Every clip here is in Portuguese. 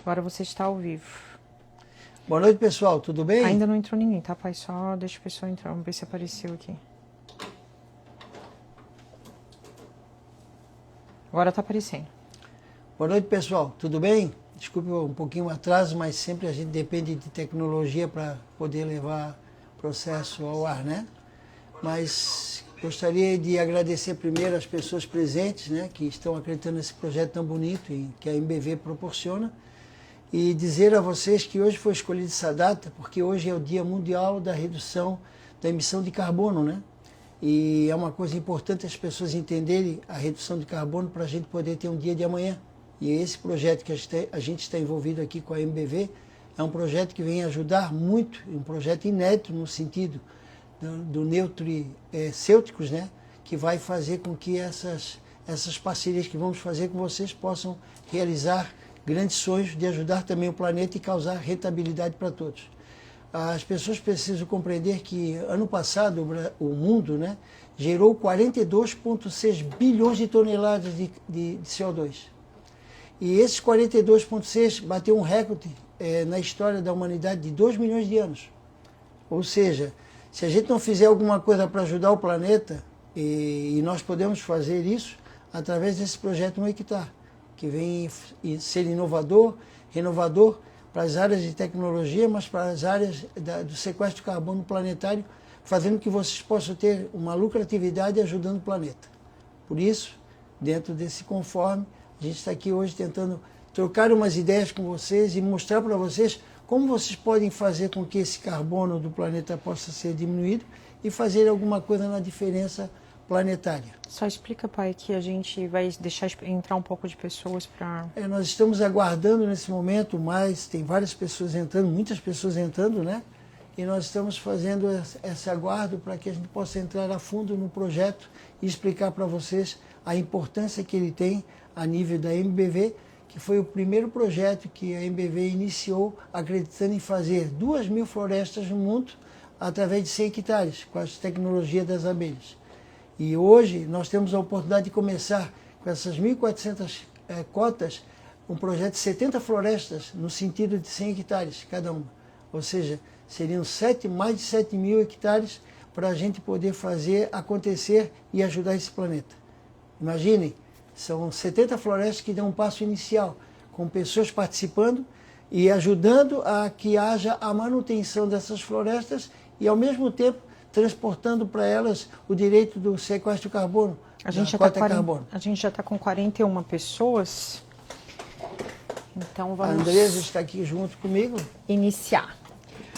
Agora você está ao vivo. Boa noite, pessoal. Tudo bem? Ainda não entrou ninguém, tá, pai? Só deixa o pessoal entrar. Vamos ver se apareceu aqui. Agora tá aparecendo. Boa noite, pessoal. Tudo bem? Desculpe um pouquinho o atraso, mas sempre a gente depende de tecnologia para poder levar o processo ao ar, né? Mas gostaria de agradecer primeiro as pessoas presentes, né, que estão acreditando nesse projeto tão bonito e que a MBV proporciona. E dizer a vocês que hoje foi escolhida essa data porque hoje é o Dia Mundial da Redução da Emissão de Carbono, né? E é uma coisa importante as pessoas entenderem a redução de carbono para a gente poder ter um dia de amanhã. E esse projeto que a gente está envolvido aqui com a MBV é um projeto que vem ajudar muito, um projeto inédito no sentido do nutricêuticos, né? Que vai fazer com que essas parcerias que vamos fazer com vocês possam realizar grandes sonhos de ajudar também o planeta e causar rentabilidade para todos. As pessoas precisam compreender que ano passado o mundo, né, gerou 42,6 bilhões de toneladas de CO2. E esses 42,6 bateu um recorde na história da humanidade de 2 milhões de anos. Ou seja, se a gente não fizer alguma coisa para ajudar o planeta, e nós podemos fazer isso através desse projeto 1 hectare, que vem ser inovador, renovador para as áreas de tecnologia, mas para as áreas do sequestro de carbono planetário, fazendo que vocês possam ter uma lucratividade ajudando o planeta. Por isso, dentro desse conforme, a gente está aqui hoje tentando trocar umas ideias com vocês e mostrar para vocês como vocês podem fazer com que esse carbono do planeta possa ser diminuído e fazer alguma coisa na diferença planetária. Só explica, pai, que a gente vai deixar entrar um pouco de pessoas para... Nós estamos aguardando nesse momento, mas tem várias pessoas entrando, muitas pessoas entrando, né? E nós estamos fazendo esse aguardo para que a gente possa entrar a fundo no projeto e explicar para vocês a importância que ele tem a nível da MBV, que foi o primeiro projeto que a MBV iniciou acreditando em fazer 2.000 florestas no mundo através de 100 hectares, com as tecnologias das abelhas. E hoje nós temos a oportunidade de começar com essas 1.400 cotas, um projeto de 70 florestas no sentido de 100 hectares cada uma. Ou seja, seriam mais de 7.000 hectares para a gente poder fazer acontecer e ajudar esse planeta. Imaginem, são 70 florestas que dão um passo inicial, com pessoas participando e ajudando a que haja a manutenção dessas florestas e ao mesmo tempo transportando para elas o direito do sequestro de carbono, a gente já está com 41 pessoas, então vamos... A Andresa está aqui junto comigo. Iniciar.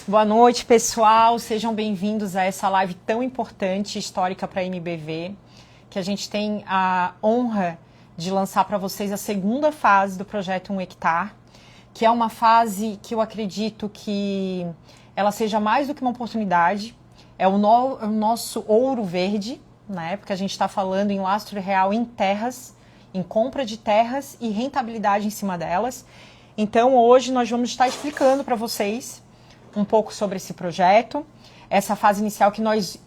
Boa noite, pessoal, sejam bem-vindos a essa live tão importante, histórica para a MBV, que a gente tem a honra de lançar para vocês a segunda fase do projeto 1 hectare, que é uma fase que eu acredito que ela seja mais do que uma oportunidade. É o nosso ouro verde, né? Porque a gente está falando em lastro real em terras, em compra de terras e rentabilidade em cima delas. Então, hoje nós vamos estar explicando para vocês um pouco sobre esse projeto, essa fase inicial que nós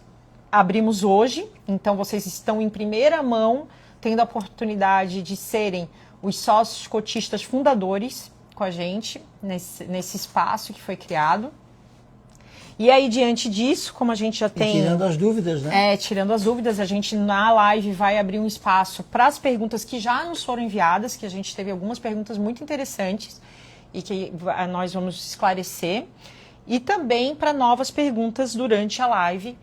abrimos hoje. Então, vocês estão em primeira mão, tendo a oportunidade de serem os sócios cotistas fundadores com a gente, nesse espaço que foi criado. E aí, diante disso, como a gente já tem... Tirando as dúvidas, né? Tirando as dúvidas, a gente na live vai abrir um espaço para as perguntas que já nos foram enviadas, que a gente teve algumas perguntas muito interessantes e que nós vamos esclarecer. E também para novas perguntas durante a live,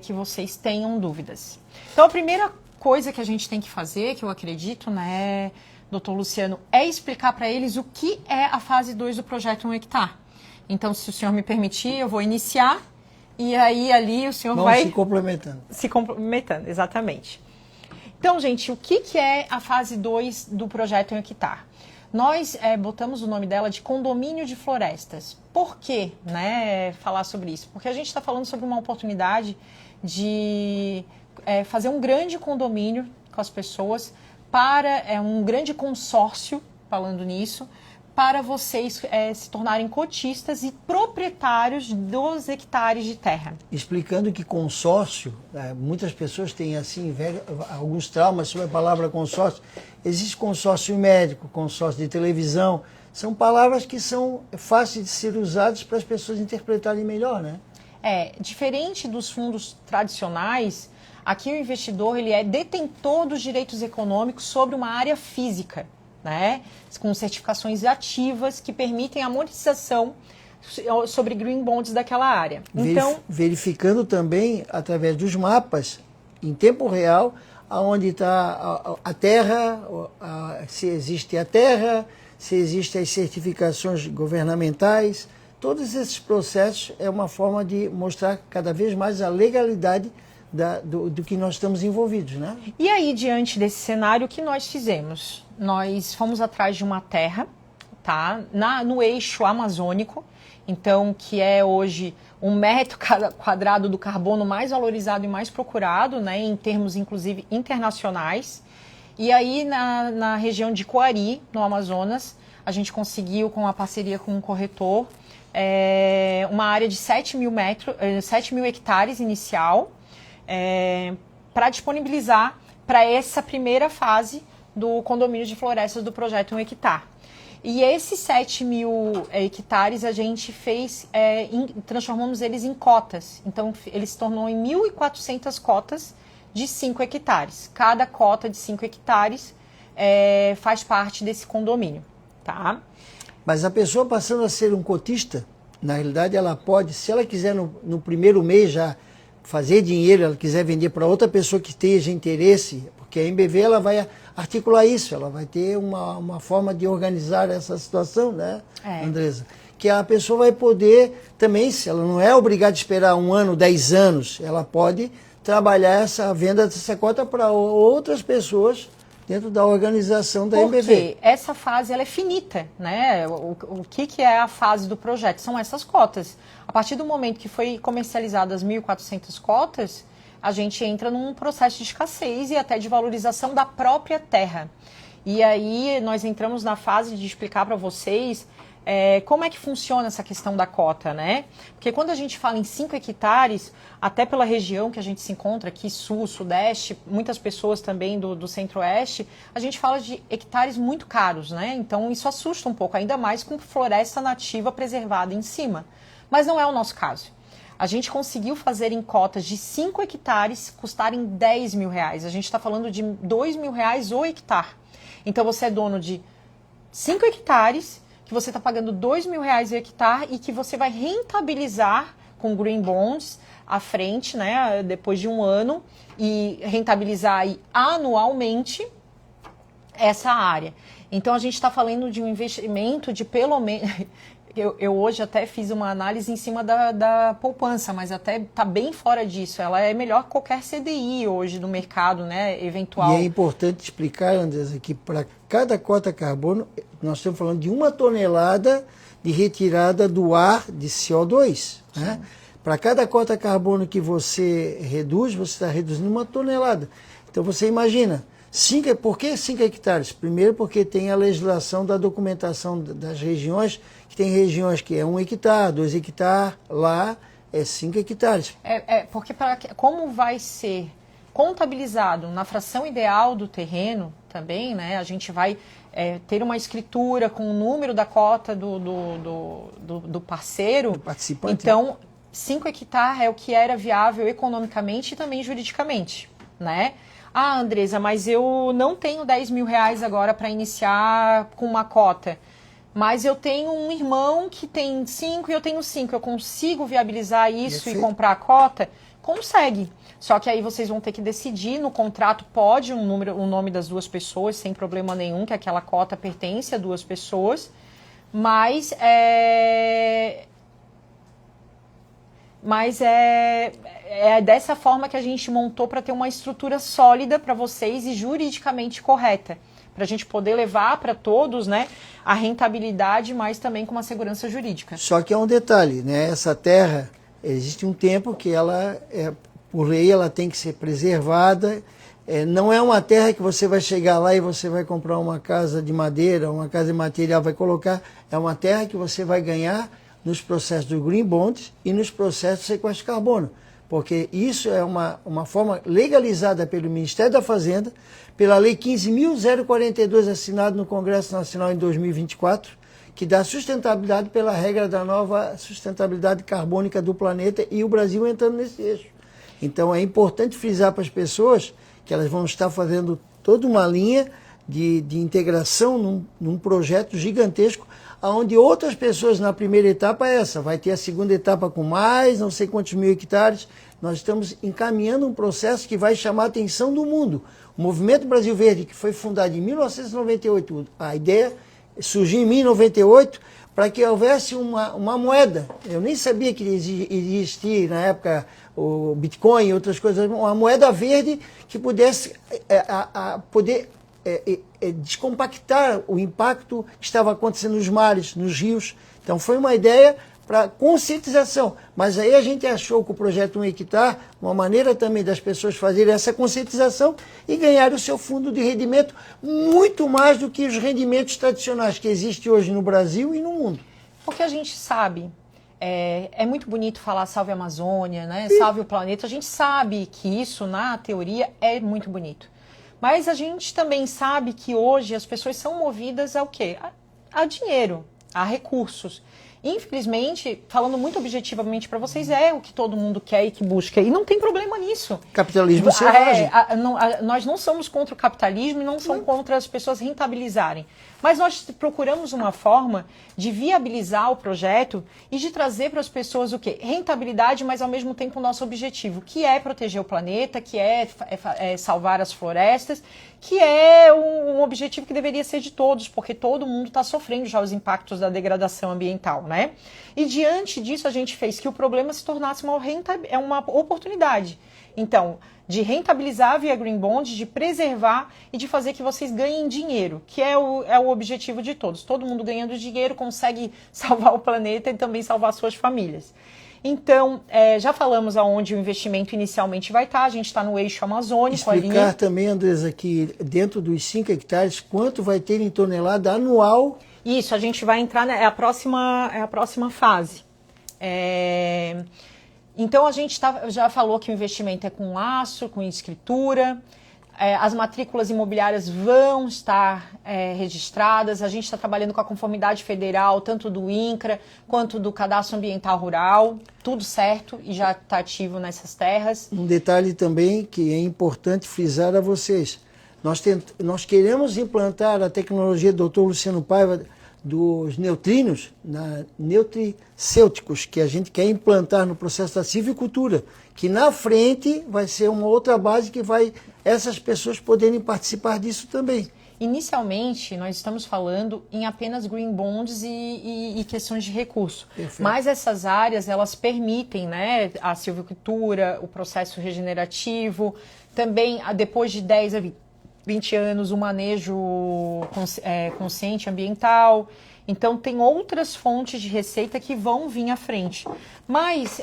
que vocês tenham dúvidas. Então, a primeira coisa que a gente tem que fazer, que eu acredito, né, doutor Luciano, é explicar para eles o que é a fase 2 do projeto 1 hectare. Então, se o senhor me permitir, eu vou iniciar e aí ali o senhor vai... se complementando. Se complementando, exatamente. Então, gente, o que é a fase 2 do projeto 1 hectare? Nós botamos o nome dela de condomínio de florestas. Por que, né, falar sobre isso? Porque a gente está falando sobre uma oportunidade de fazer um grande condomínio com as pessoas para um grande consórcio, falando nisso, para vocês se tornarem cotistas e proprietários dos hectares de terra. Explicando que consórcio, muitas pessoas têm assim alguns traumas sobre a palavra consórcio. Existe consórcio médico, consórcio de televisão, são palavras que são fáceis de ser usadas para as pessoas interpretarem melhor, né? Diferente dos fundos tradicionais, aqui o investidor ele é detentor dos direitos econômicos sobre uma área física, né? Com certificações ativas que permitem a monetização sobre green bonds daquela área. Então, verificando também através dos mapas em tempo real aonde está a terra, se existe a terra, se existem as certificações governamentais. Todos esses processos é uma forma de mostrar cada vez mais a legalidade do que nós estamos envolvidos, né? E aí, diante desse cenário, o que nós fizemos? Nós fomos atrás de uma terra, tá? No eixo amazônico, então, que é hoje um metro quadrado do carbono mais valorizado e mais procurado, né, em termos, inclusive, internacionais. E aí, na região de Coari, no Amazonas, a gente conseguiu, com a parceria com um corretor, uma área de 7 mil hectares inicial, para disponibilizar para essa primeira fase do condomínio de florestas do projeto 1 hectare. E esses 7 mil hectares a gente fez, transformamos eles em cotas. Então, ele se tornou em 1.400 cotas de 5 hectares. Cada cota de 5 hectares faz parte desse condomínio, tá? Mas a pessoa passando a ser um cotista, na realidade ela pode, se ela quiser no primeiro mês já fazer dinheiro, ela quiser vender para outra pessoa que esteja interesse, porque a MBV ela vai articular isso, ela vai ter uma forma de organizar essa situação, né, Andresa? Que a pessoa vai poder também, se ela não é obrigada a esperar 1 ano, 10 anos, ela pode trabalhar essa venda dessa cota para outras pessoas dentro da organização da MBV. Porque essa fase ela é finita, né? O que é a fase do projeto? São essas cotas. A partir do momento que foi comercializadas 1.400 cotas, a gente entra num processo de escassez e até de valorização da própria terra. E aí nós entramos na fase de explicar para vocês como é que funciona essa questão da cota, né? Porque quando a gente fala em 5 hectares, até pela região que a gente se encontra aqui, sul, sudeste, muitas pessoas também do centro-oeste, a gente fala de hectares muito caros, né? Então isso assusta um pouco, ainda mais com floresta nativa preservada em cima. Mas não é o nosso caso. A gente conseguiu fazer em cotas de 5 hectares custarem 10 mil reais. A gente está falando de 2 mil reais o hectare. Então você é dono de 5 hectares, que você está pagando 2 mil reais o hectare e que você vai rentabilizar com green bonds à frente, né, depois de 1 ano, e rentabilizar aí anualmente essa área. Então a gente está falando de um investimento de pelo menos... Eu hoje até fiz uma análise em cima da poupança, mas até está bem fora disso. Ela é melhor que qualquer CDI hoje no mercado, né, eventual. E é importante explicar, Andresa, que para cada cota carbono, nós estamos falando de 1 tonelada de retirada do ar de CO2. Né? Para cada cota carbono que você reduz, você está reduzindo 1 tonelada. Então você imagina, por que 5 hectares? Primeiro porque tem a legislação da documentação das regiões, que tem regiões que é 1 hectare, 2 hectares, lá é 5 hectares. Porque como vai ser contabilizado na fração ideal do terreno também, né, a gente vai ter uma escritura com o número da cota do parceiro. Do participante. Então, 5 hectares é o que era viável economicamente e também juridicamente, né? Ah, Andresa, mas eu não tenho 10 mil reais agora para iniciar com uma cota. Mas eu tenho um irmão que tem 5 e eu tenho 5. Eu consigo viabilizar isso e comprar a cota? Consegue. Só que aí vocês vão ter que decidir. No contrato pode o nome das 2 pessoas, sem problema nenhum, que aquela cota pertence a 2 pessoas. Mas é dessa forma que a gente montou para ter uma estrutura sólida para vocês e juridicamente correta, para a gente poder levar para todos, né, a rentabilidade, mas também com uma segurança jurídica. Só que é um detalhe, né? Essa terra, existe um tempo que ela, por lei, ela tem que ser preservada. Não é uma terra que você vai chegar lá e você vai comprar uma casa de madeira, uma casa de material, vai colocar. É uma terra que você vai ganhar nos processos do Green Bonds e nos processos do sequestro de carbono. Porque isso é uma forma legalizada pelo Ministério da Fazenda, pela Lei 15.042, assinada no Congresso Nacional em 2024, que dá sustentabilidade pela regra da nova sustentabilidade carbônica do planeta e o Brasil entrando nesse eixo. Então é importante frisar para as pessoas que elas vão estar fazendo toda uma linha de integração num projeto gigantesco, onde outras pessoas na primeira etapa é essa, vai ter a segunda etapa com mais, não sei quantos mil hectares. Nós estamos encaminhando um processo que vai chamar a atenção do mundo. O Movimento Brasil Verde, que foi fundado em 1998, a ideia surgiu em 1998 para que houvesse uma moeda. Eu nem sabia que existia na época o Bitcoin e outras coisas, uma moeda verde que pudesse poder descompactar o impacto que estava acontecendo nos mares, nos rios. Então foi uma ideia para conscientização. Mas aí a gente achou que o projeto 1 hectare, uma maneira também das pessoas fazerem essa conscientização e ganhar o seu fundo de rendimento muito mais do que os rendimentos tradicionais que existem hoje no Brasil e no mundo. Porque a gente sabe, é muito bonito falar salve a Amazônia, né? Salve o planeta. A gente sabe que isso, na teoria, é muito bonito. Mas a gente também sabe que hoje as pessoas são movidas ao quê? A dinheiro, a recursos. Infelizmente, falando muito objetivamente para vocês, é o que todo mundo quer e que busca. E não tem problema nisso. Capitalismo selvagem. Nós não somos contra o capitalismo e não somos contra as pessoas rentabilizarem. Mas nós procuramos uma forma de viabilizar o projeto e de trazer para as pessoas o quê? Rentabilidade, mas ao mesmo tempo o nosso objetivo, que é proteger o planeta, que é salvar as florestas, que é um objetivo que deveria ser de todos, porque todo mundo está sofrendo já os impactos da degradação ambiental, né? E diante disso a gente fez que o problema se tornasse uma oportunidade. Então, de rentabilizar via Green Bond, de preservar e de fazer que vocês ganhem dinheiro, que é o objetivo de todos. Todo mundo ganhando dinheiro consegue salvar o planeta e também salvar suas famílias. Então, já falamos aonde o investimento inicialmente vai estar, a gente está no eixo amazônico. Explicar também, Andresa, que dentro dos 5 hectares, quanto vai ter em tonelada anual? Isso, a gente vai entrar, é a próxima fase. Então, a gente já falou que o investimento é com laço, com escritura, as matrículas imobiliárias vão estar registradas, a gente está trabalhando com a conformidade federal, tanto do INCRA quanto do Cadastro Ambiental Rural, tudo certo e já está ativo nessas terras. Um detalhe também que é importante frisar a vocês, nós queremos implantar a tecnologia do Dr. Luciano Paiva dos neutrinos, nutricêuticos, que a gente quer implantar no processo da silvicultura, que na frente vai ser uma outra base que vai essas pessoas poderem participar disso também. Inicialmente, nós estamos falando em apenas green bonds e questões de recurso. Perfeito. Mas essas áreas, elas permitem, né, a silvicultura, o processo regenerativo, também depois de 10 a 20 anos, o manejo consciente ambiental. Então, tem outras fontes de receita que vão vir à frente. Mas,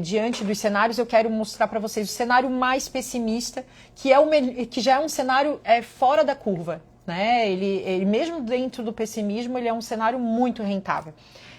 diante dos cenários, eu quero mostrar para vocês o cenário mais pessimista, que já é um cenário fora da curva, né? Ele, mesmo dentro do pessimismo, ele é um cenário muito rentável.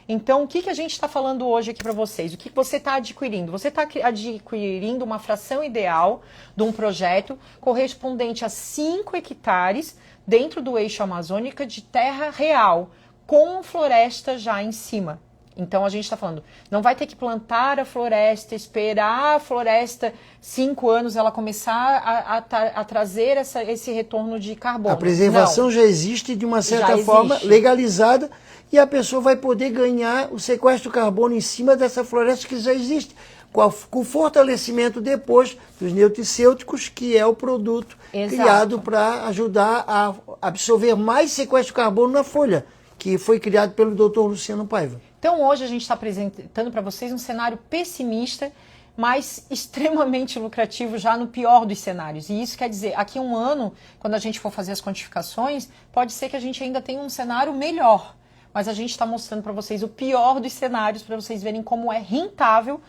Então, o que a gente está falando hoje aqui para vocês? O que você está adquirindo? Você está adquirindo uma fração ideal de um projeto correspondente a 5 hectares dentro do eixo amazônico de terra real, com floresta já em cima. Então, a gente está falando, não vai ter que plantar a floresta, esperar a floresta 5 anos, ela começar a trazer esse retorno de carbono. A preservação já existe de uma certa forma, legalizada, e a pessoa vai poder ganhar o sequestro de carbono em cima dessa floresta que já existe, com o fortalecimento depois dos nutricêuticos, que é o produto criado para ajudar a absorver mais sequestro de carbono na folha, que foi criado pelo Dr. Luciano Paiva. Então hoje a gente está apresentando para vocês um cenário pessimista, mas extremamente lucrativo já no pior dos cenários. E isso quer dizer, aqui um ano, quando a gente for fazer as quantificações, pode ser que a gente ainda tenha um cenário melhor. Mas a gente está mostrando para vocês o pior dos cenários, para vocês verem como é rentável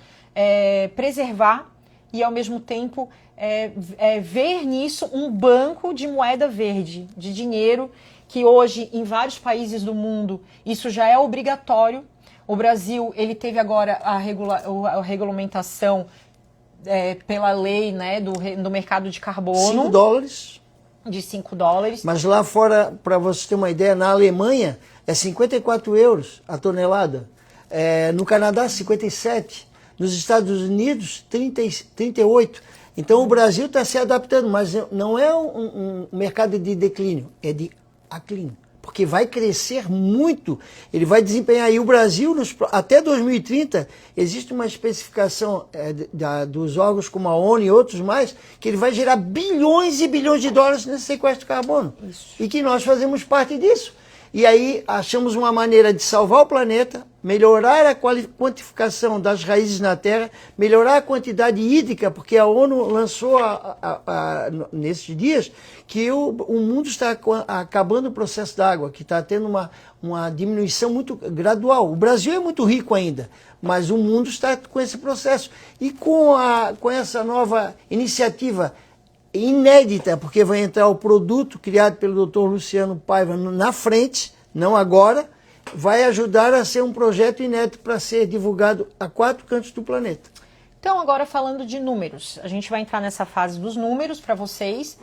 preservar e, ao mesmo tempo, ver nisso um banco de moeda verde, de dinheiro, que hoje, em vários países do mundo, isso já é obrigatório. O Brasil, ele teve agora a regulamentação pela lei, né, do mercado de carbono. $5. De $5. Mas lá fora, para você ter uma ideia, na Alemanha, é 54 euros a tonelada. No Canadá, 57. Nos Estados Unidos, 38. Então, o Brasil está se adaptando, mas não é um mercado de declínio, é de aclínio. Porque vai crescer muito, ele vai desempenhar. E o Brasil, até 2030, existe uma especificação dos órgãos como a ONU e outros mais, que ele vai gerar bilhões e bilhões de dólares nesse sequestro de carbono. Isso. E que nós fazemos parte disso. E aí achamos uma maneira de salvar o planeta, melhorar a quantificação das raízes na Terra, melhorar a quantidade hídrica, porque a ONU lançou nesses dias que o mundo está acabando o processo da água, que está tendo uma diminuição muito gradual. O Brasil é muito rico ainda, mas o mundo está com esse processo. E com essa nova iniciativa inédita, porque vai entrar o produto criado pelo Dr. Luciano Paiva na frente, não agora, vai ajudar a ser um projeto inédito para ser divulgado a 4 cantos do planeta. Então, agora falando de números, a gente vai entrar nessa fase dos números para vocês,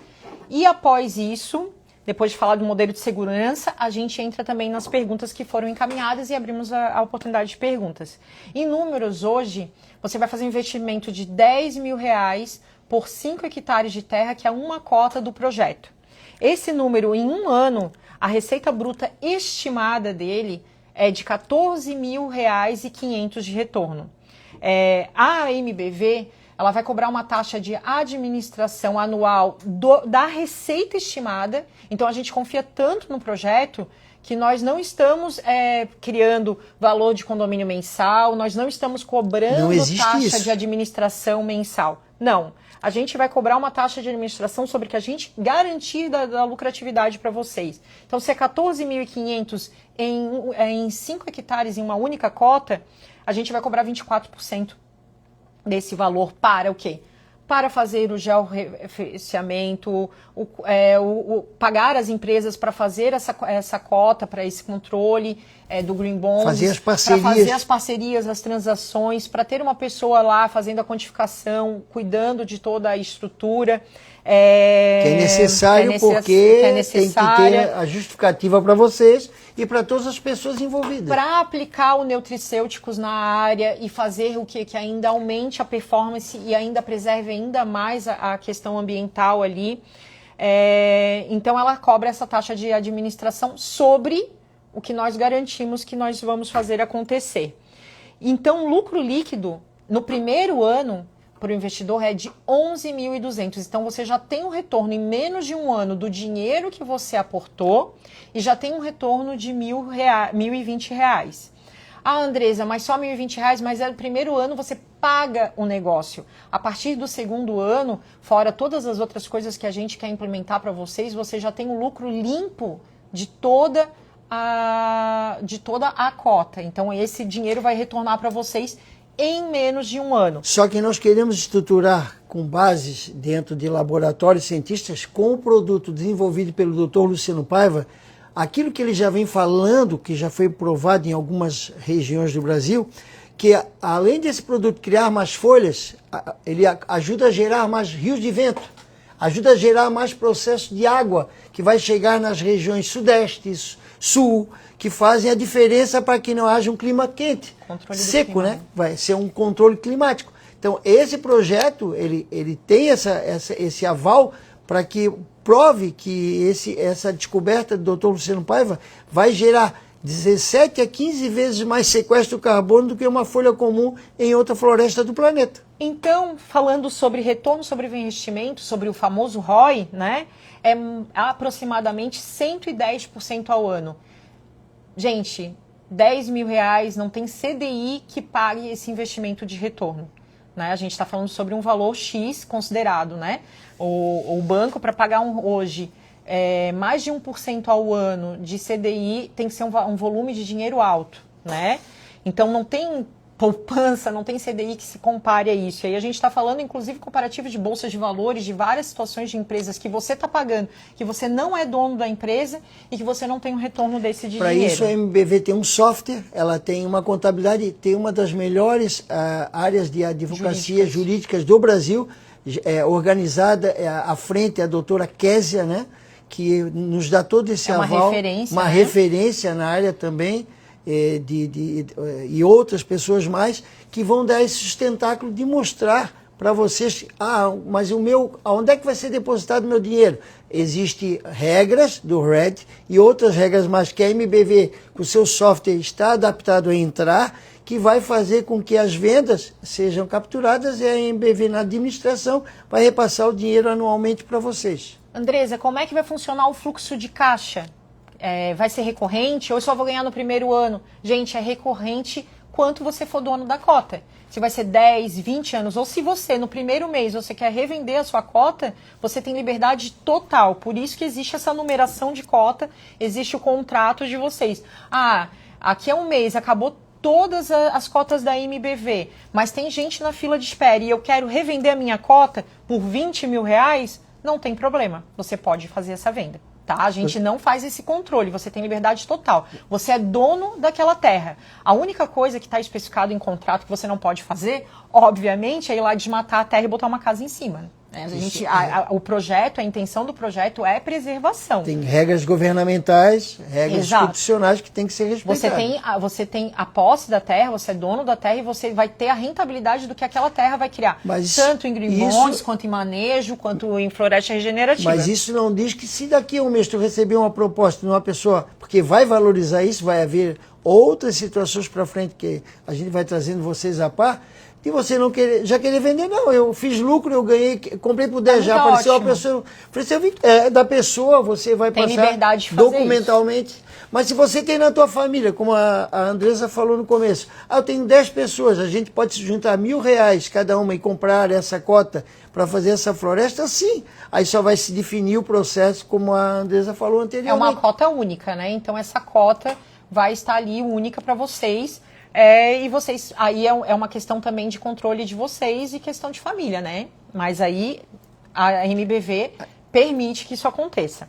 e após isso, depois de falar do modelo de segurança, a gente entra também nas perguntas que foram encaminhadas e abrimos a oportunidade de perguntas. Em números, hoje, você vai fazer um investimento de R$10 mil por 5 hectares de terra, que é uma cota do projeto. Esse número, em um ano, a receita bruta estimada dele é de R$14.500 de retorno. A MBV, ela vai cobrar uma taxa de administração anual da receita estimada. Então, a gente confia tanto no projeto que nós não estamos criando valor de condomínio mensal, nós não estamos cobrando taxa de administração mensal. Não. A gente vai cobrar uma taxa de administração sobre que a gente garantir da lucratividade para vocês. Então, se é 14.500 em 5 hectares em uma única cota, a gente vai cobrar 24% desse valor para o quê? Para fazer o georreferenciamento, pagar as empresas para fazer essa cota, para esse controle do Green Bonds, fazer as parcerias, as transações, para ter uma pessoa lá fazendo a quantificação, cuidando de toda a estrutura. Que é necessário porque tem que ter a justificativa para vocês e para todas as pessoas envolvidas. Para aplicar o nutricêuticos na área e fazer o que ainda aumente a performance e ainda preserve ainda mais a questão ambiental ali. Então ela cobra essa taxa de administração sobre o que nós garantimos que nós vamos fazer acontecer. Então o lucro líquido no primeiro ano para o investidor é de 11.200. Então, você já tem um retorno em menos de um ano do dinheiro que você aportou e já tem um retorno de R$1.020. Ah, Andresa, mas só R$1.020, mas no primeiro ano você paga o negócio. A partir do segundo ano, fora todas as outras coisas que a gente quer implementar para vocês, você já tem um lucro limpo de toda a cota. Então, esse dinheiro vai retornar para vocês em menos de um ano. Só que nós queremos estruturar com bases dentro de laboratórios cientistas com o produto desenvolvido pelo Dr. Luciano Paiva, aquilo que ele já vem falando, que já foi provado em algumas regiões do Brasil, que além desse produto criar mais folhas, ele ajuda a gerar mais rios de vento, ajuda a gerar mais processo de água, que vai chegar nas regiões sudeste, sul, que fazem a diferença para que não haja um clima quente, seco, né? Vai ser um controle climático. Então, esse projeto, ele tem esse aval para que prove que essa descoberta do Dr. Luciano Paiva vai gerar 17 a 15 vezes mais sequestro de carbono do que uma folha comum em outra floresta do planeta. Então, falando sobre retorno sobre investimento, sobre o famoso ROI, né? É aproximadamente 110% ao ano. Gente, R$10 mil não tem CDI que pague esse investimento de retorno. Né? A gente está falando sobre um valor X considerado. Né? O banco, para pagar hoje mais de 1% ao ano de CDI, tem que ser um volume de dinheiro alto. Né? Então, não tem poupança, não tem CDI que se compare a isso. E aí a gente está falando, inclusive, comparativo de bolsas de valores, de várias situações de empresas que você está pagando, que você não é dono da empresa e que você não tem um retorno desse dinheiro. Para isso, a MBV tem um software, ela tem uma contabilidade, tem uma das melhores áreas de advocacia jurídicas do Brasil, organizada à frente a doutora Késia, né? que nos dá todo esse aval, uma referência na área também, e outras pessoas mais, que vão dar esse sustentáculo de mostrar para vocês, mas aonde é que vai ser depositado o meu dinheiro? Existem regras do RED e outras regras mais que a MBV, com o seu software, está adaptado a entrar, que vai fazer com que as vendas sejam capturadas e a MBV na administração vai repassar o dinheiro anualmente para vocês. Andresa, como é que vai funcionar o fluxo de caixa? Vai ser recorrente ou eu só vou ganhar no primeiro ano? Gente, é recorrente quanto você for dono da cota. Se vai ser 10, 20 anos, ou se você, no primeiro mês, você quer revender a sua cota, você tem liberdade total. Por isso que existe essa numeração de cota, existe o contrato de vocês. Aqui é um mês, acabou todas as cotas da MBV, mas tem gente na fila de espera e eu quero revender a minha cota por 20 mil reais, não tem problema, você pode fazer essa venda. Tá? A gente não faz esse controle, você tem liberdade total. Você é dono daquela terra. A única coisa que está especificado em contrato que você não pode fazer, obviamente, é ir lá desmatar a terra e botar uma casa em cima. O projeto, a intenção do projeto é preservação. Tem regras governamentais, regras institucionais que tem que ser respeitadas. Você tem a posse da terra, você é dono da terra e você vai ter a rentabilidade do que aquela terra vai criar. Tanto em green bonds, quanto em manejo, quanto em floresta regenerativa. Mas isso não diz que se daqui a um mês tu receber uma proposta de uma pessoa, porque vai valorizar isso, vai haver outras situações para frente que a gente vai trazendo vocês a par, e você não querer vender, não, eu fiz lucro, eu ganhei, comprei por 10, já apareceu uma pessoa, ofereceu 20, da pessoa, você vai tem passar liberdade de fazer documentalmente. Isso. Mas se você tem na tua família, como a Andresa falou no começo, eu tenho 10 pessoas, a gente pode se juntar R$1.000 cada uma e comprar essa cota para fazer essa floresta, sim. Aí só vai se definir o processo, como a Andresa falou anteriormente. É uma cota única, né? Então essa cota vai estar ali única para vocês. E vocês, aí é uma questão também de controle de vocês e questão de família, né? Mas aí a MBV permite que isso aconteça.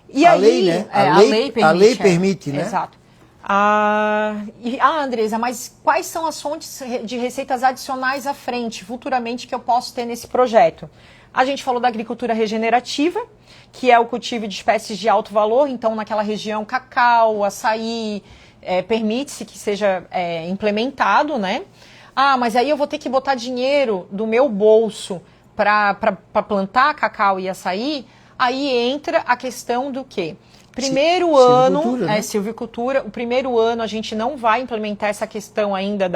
E a lei, né? A lei permite, né? Exato. Andresa, mas quais são as fontes de receitas adicionais à frente, futuramente, que eu posso ter nesse projeto? A gente falou da agricultura regenerativa, que é o cultivo de espécies de alto valor, então naquela região cacau, açaí, permite-se que seja implementado, né? Mas aí eu vou ter que botar dinheiro do meu bolso para plantar cacau e açaí. Aí entra a questão do quê? Primeiro ano, né? Silvicultura, o primeiro ano a gente não vai implementar essa questão ainda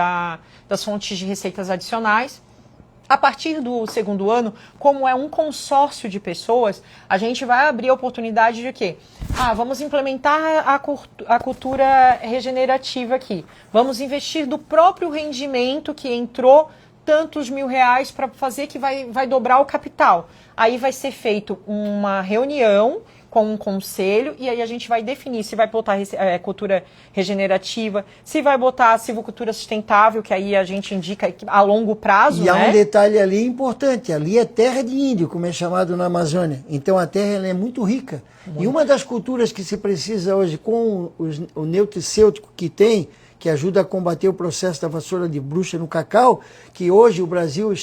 das fontes de receitas adicionais. A partir do segundo ano, como é um consórcio de pessoas, a gente vai abrir a oportunidade de quê? Vamos implementar a cultura regenerativa aqui. Vamos investir do próprio rendimento que entrou tantos R$1.000 para fazer que vai dobrar o capital. Aí vai ser feito uma reunião com um conselho, e aí a gente vai definir se vai botar cultura regenerativa, se vai botar a silvicultura sustentável, que aí a gente indica a longo prazo. E há um detalhe ali importante, ali é terra de índio, como é chamado na Amazônia. Então a terra ela é muito rica. E uma das culturas que se precisa hoje, com o nutricêutico que tem, que ajuda a combater o processo da vassoura de bruxa no cacau, que hoje o Brasil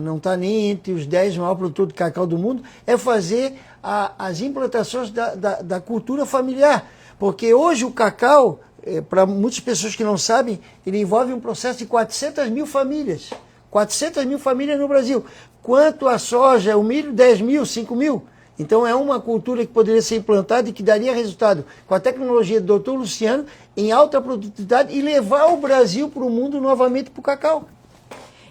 não está nem entre os 10 maiores produtores de cacau do mundo, é fazer as implantações da cultura familiar. Porque hoje o cacau, para muitas pessoas que não sabem, ele envolve um processo de 400 mil famílias. 400 mil famílias no Brasil. Quanto a soja, o milho, 10 mil, 5 mil. Então é uma cultura que poderia ser implantada e que daria resultado com a tecnologia do Dr. Luciano em alta produtividade e levar o Brasil para o mundo novamente para o cacau.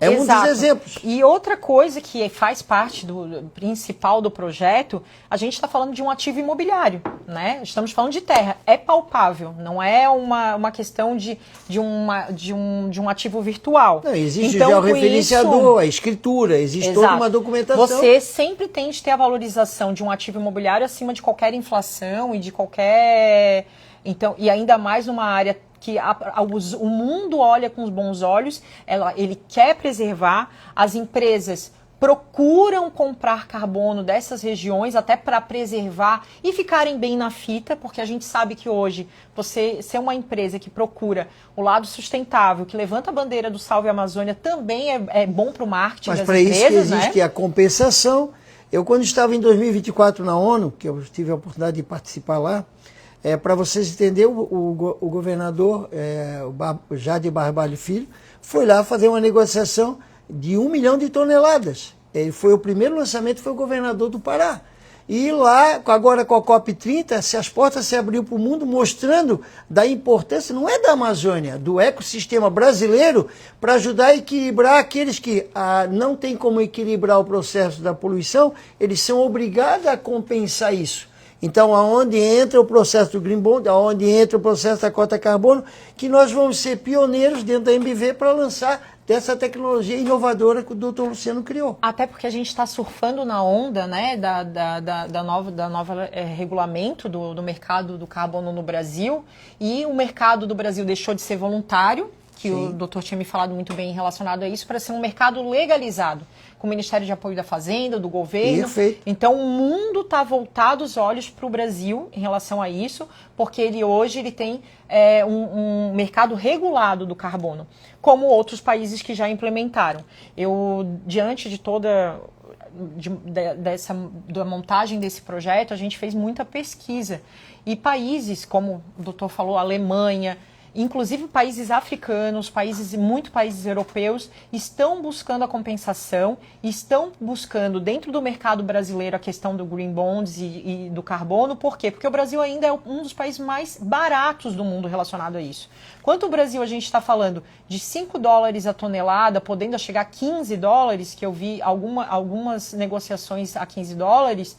É um dos exemplos. E outra coisa que faz parte do principal do projeto, a gente está falando de um ativo imobiliário, né? Estamos falando de terra. É palpável, não é uma questão de um ativo virtual. Não, existe então, já o referenciador, a escritura, existe toda uma documentação. Você sempre tem de ter a valorização de um ativo imobiliário acima de qualquer inflação e de qualquer... Então, e ainda mais numa área que o mundo olha com os bons olhos, ele quer preservar, as empresas procuram comprar carbono dessas regiões até para preservar e ficarem bem na fita, porque a gente sabe que hoje você ser uma empresa que procura o lado sustentável, que levanta a bandeira do Salve Amazônia, também é bom para o marketing das empresas. Mas para isso que existe a compensação Eu, quando estava em 2024 na ONU, que eu tive a oportunidade de participar lá, para vocês entenderem, o governador o Jader Barbalho Filho foi lá fazer uma negociação de 1 milhão de toneladas. Ele foi o primeiro lançamento, foi o governador do Pará. E lá, agora com a COP30, as portas se abriu para o mundo, mostrando da importância, não é da Amazônia, do ecossistema brasileiro, para ajudar a equilibrar aqueles que não tem como equilibrar o processo da poluição, eles são obrigados a compensar isso. Então, aonde entra o processo do Green Bond, aonde entra o processo da cota carbono, que nós vamos ser pioneiros dentro da MBV para lançar dessa tecnologia inovadora que o Dr. Luciano criou. Até porque a gente está surfando na onda, né, da nova regulamento do mercado do carbono no Brasil, e o mercado do Brasil deixou de ser voluntário, que Sim. O doutor tinha me falado muito bem relacionado a isso, para ser um mercado legalizado, com o Ministério de Apoio da Fazenda, do governo. Perfeito. Então o mundo está voltado os olhos para o Brasil em relação a isso, porque hoje ele tem um mercado regulado do carbono, como outros países que já implementaram. Diante de toda da montagem desse projeto, a gente fez muita pesquisa. E países, como o doutor falou, Alemanha, inclusive países africanos, muitos países europeus, estão buscando a compensação, estão buscando dentro do mercado brasileiro a questão do Green Bonds e do carbono. Por quê? Porque o Brasil ainda é um dos países mais baratos do mundo relacionado a isso. Quanto o Brasil, a gente está falando de $5 a tonelada, podendo chegar a $15, que eu vi algumas negociações a $15,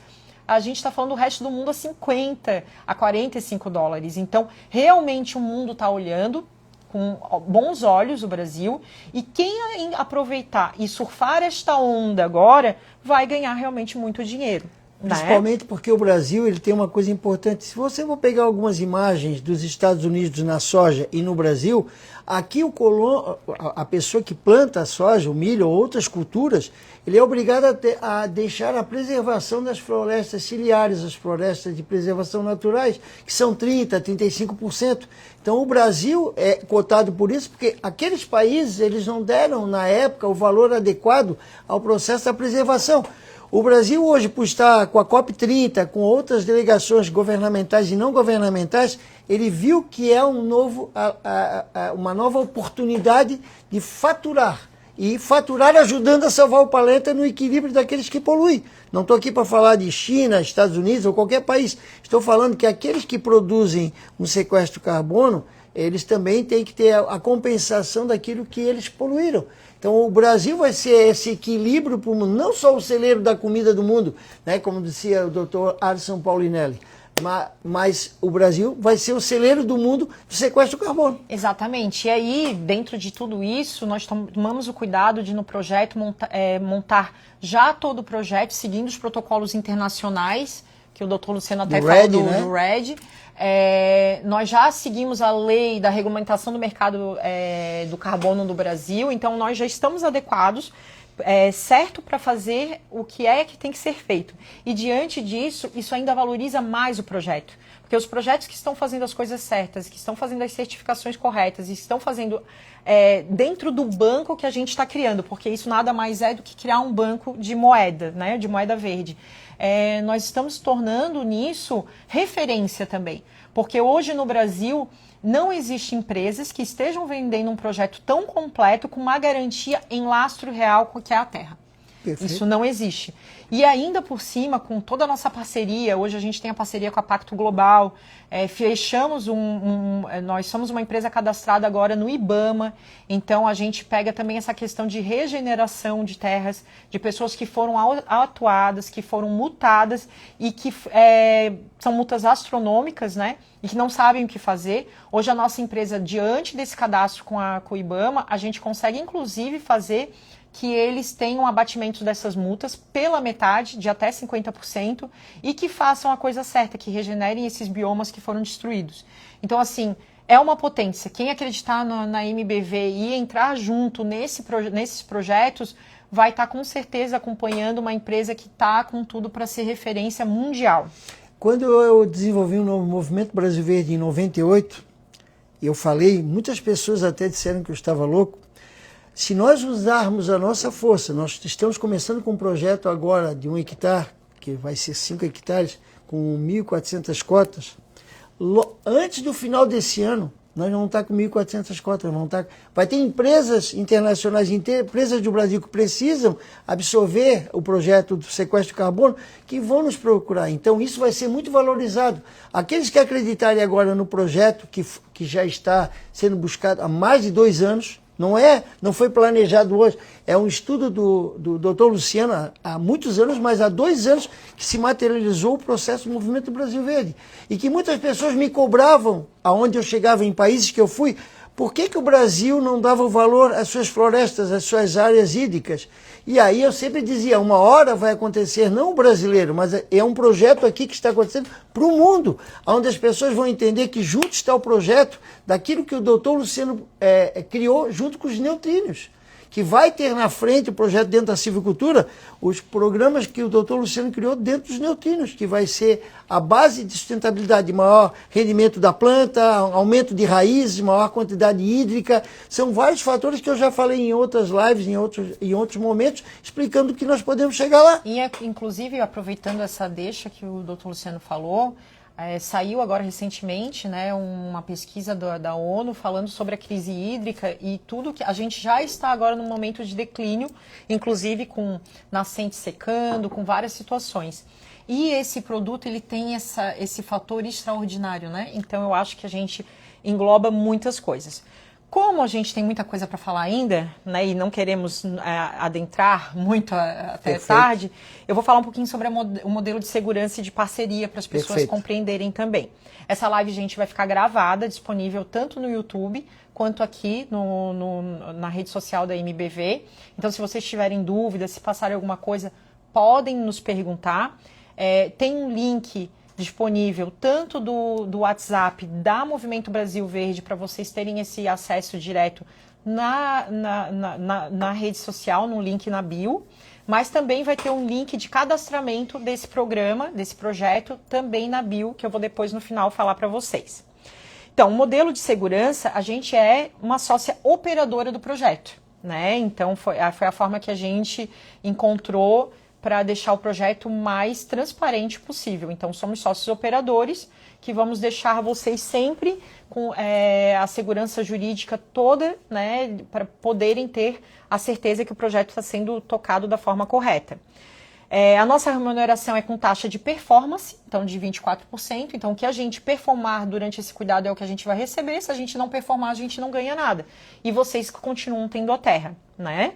a gente está falando do resto do mundo a 50, a $45. Então, realmente o mundo está olhando com bons olhos o Brasil, e quem aproveitar e surfar esta onda agora vai ganhar realmente muito dinheiro. Principalmente porque o Brasil ele tem uma coisa importante. Se você for pegar algumas imagens dos Estados Unidos na soja e no Brasil, aqui a pessoa que planta a soja, o milho ou outras culturas, ele é obrigado a deixar a preservação das florestas ciliares, as florestas de preservação naturais, que são 30%, 35%. Então o Brasil é cotado por isso, porque aqueles países eles não deram, na época, o valor adequado ao processo da preservação. O Brasil hoje, por estar com a COP30, com outras delegações governamentais e não governamentais, ele viu que é uma nova oportunidade de faturar. E faturar ajudando a salvar o planeta no equilíbrio daqueles que poluem. Não estou aqui para falar de China, Estados Unidos ou qualquer país. Estou falando que aqueles que produzem um sequestro de carbono, eles também têm que ter a compensação daquilo que eles poluíram. Então o Brasil vai ser esse equilíbrio para o mundo, não só o celeiro da comida do mundo, né, como dizia o Dr. Alisson Paulinelli, mas o Brasil vai ser o celeiro do mundo do sequestro do carbono. Exatamente. E aí, dentro de tudo isso, nós tomamos o cuidado de, no projeto, montar já todo o projeto, seguindo os protocolos internacionais, que o doutor Luciano até falou do RED. Nós já seguimos a lei da regulamentação do mercado do carbono no Brasil, então nós já estamos adequados, certo para fazer o que tem que ser feito. E diante disso, isso ainda valoriza mais o projeto. Porque os projetos que estão fazendo as coisas certas, que estão fazendo as certificações corretas, e estão fazendo dentro do banco que a gente está criando, porque isso nada mais é do que criar um banco de moeda, né, de moeda verde. Nós estamos tornando nisso referência também. Porque hoje no Brasil não existem empresas que estejam vendendo um projeto tão completo com uma garantia em lastro real que é a terra. Perfeito. Isso não existe. E ainda por cima, com toda a nossa parceria, hoje a gente tem a parceria com a Pacto Global, fechamos nós somos uma empresa cadastrada agora no IBAMA, então a gente pega também essa questão de regeneração de terras, de pessoas que foram atuadas, que foram multadas e que são multas astronômicas, né? E que não sabem o que fazer. Hoje a nossa empresa, diante desse cadastro com o IBAMA, a gente consegue inclusive fazer que eles tenham abatimento dessas multas pela metade, de até 50%, e que façam a coisa certa, que regenerem esses biomas que foram destruídos. Então, assim, é uma potência. Quem acreditar na MBV e entrar junto nesses projetos vai estar com certeza acompanhando uma empresa que está com tudo para ser referência mundial. Quando eu desenvolvi o novo Movimento Brasil Verde em 98, eu falei, muitas pessoas até disseram que eu estava louco. Se nós usarmos a nossa força, nós estamos começando com um projeto agora de 1 hectare, que vai ser 5 hectares, com 1.400 cotas. Antes do final desse ano, nós vamos estar com 1.400 cotas. Vai ter empresas internacionais, empresas do Brasil que precisam absorver o projeto do sequestro de carbono, que vão nos procurar. Então, isso vai ser muito valorizado. Aqueles que acreditarem agora no projeto, que já está sendo buscado há mais de 2 anos, não foi planejado hoje, é um estudo do Dr. Luciano há muitos anos, mas há 2 anos que se materializou o processo do Movimento Brasil Verde. E que muitas pessoas me cobravam, aonde eu chegava, em países que eu fui, por que o Brasil não dava valor às suas florestas, às suas áreas hídricas? E aí eu sempre dizia, uma hora vai acontecer, não o brasileiro, mas é um projeto aqui que está acontecendo para o mundo, onde as pessoas vão entender que junto está o projeto daquilo que o doutor Luciano criou junto com os neutrinos, que vai ter na frente o projeto dentro da silvicultura, os programas que o doutor Luciano criou dentro dos neutrinos, que vai ser a base de sustentabilidade, maior rendimento da planta, aumento de raízes, maior quantidade hídrica. São vários fatores que eu já falei em outras lives, em outros momentos, explicando que nós podemos chegar lá. E, inclusive, aproveitando essa deixa que o doutor Luciano falou, saiu agora recentemente, né, uma pesquisa da ONU falando sobre a crise hídrica e tudo que a gente já está agora num momento de declínio, inclusive com nascentes secando, com várias situações. E esse produto ele tem esse fator extraordinário, né? Então eu acho que a gente engloba muitas coisas. Como a gente tem muita coisa para falar ainda, né, e não queremos adentrar muito até tarde, eu vou falar um pouquinho sobre o modelo de segurança e de parceria para as pessoas compreenderem também. Essa live, gente, vai ficar gravada, disponível tanto no YouTube quanto aqui na rede social da MBV. Então, se vocês tiverem dúvidas, se passarem alguma coisa, podem nos perguntar. Tem um link disponível tanto do WhatsApp da Movimento Brasil Verde para vocês terem esse acesso direto na rede social, no link na bio, mas também vai ter um link de cadastramento desse programa, desse projeto, também na bio, que eu vou depois no final falar para vocês. Então, o modelo de segurança, a gente é uma sócia operadora do projeto, né? Então, foi a forma que a gente encontrou para deixar o projeto mais transparente possível. Então, somos sócios operadores que vamos deixar vocês sempre com a segurança jurídica toda, né, para poderem ter a certeza que o projeto está sendo tocado da forma correta. A nossa remuneração é com taxa de performance, então de 24%. Então, o que a gente performar durante esse cuidado é o que a gente vai receber. Se a gente não performar, a gente não ganha nada. E vocês continuam tendo a terra, né?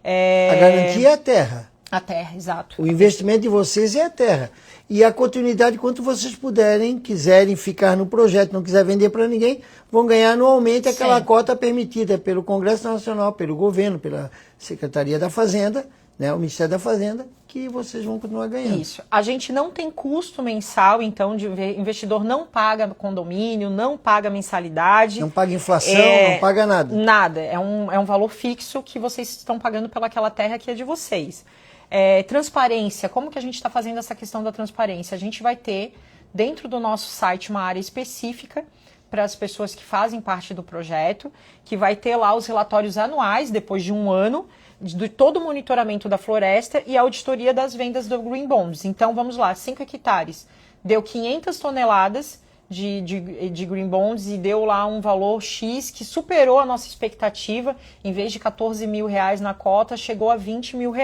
A garantia é a terra. A terra, exato. O investimento de vocês é a terra. E a continuidade, quanto vocês quiserem ficar no projeto, não quiser vender para ninguém, vão ganhar anualmente aquela cota permitida pelo Congresso Nacional, pelo governo, pela Secretaria da Fazenda, né, o Ministério da Fazenda, que vocês vão continuar ganhando. Isso. A gente não tem custo mensal, então o investidor não paga condomínio, não paga mensalidade. Não paga inflação, não paga nada. Nada. É um valor fixo que vocês estão pagando pelaquela terra que é de vocês. Transparência, como que a gente está fazendo essa questão da transparência? A gente vai ter dentro do nosso site uma área específica para as pessoas que fazem parte do projeto, que vai ter lá os relatórios anuais, depois de um ano, de todo o monitoramento da floresta e a auditoria das vendas do Green Bonds. Então, vamos lá, 5 hectares, deu 500 toneladas de Green Bonds e deu lá um valor X que superou a nossa expectativa, em vez de R$14 mil na cota, chegou a R$20 mil.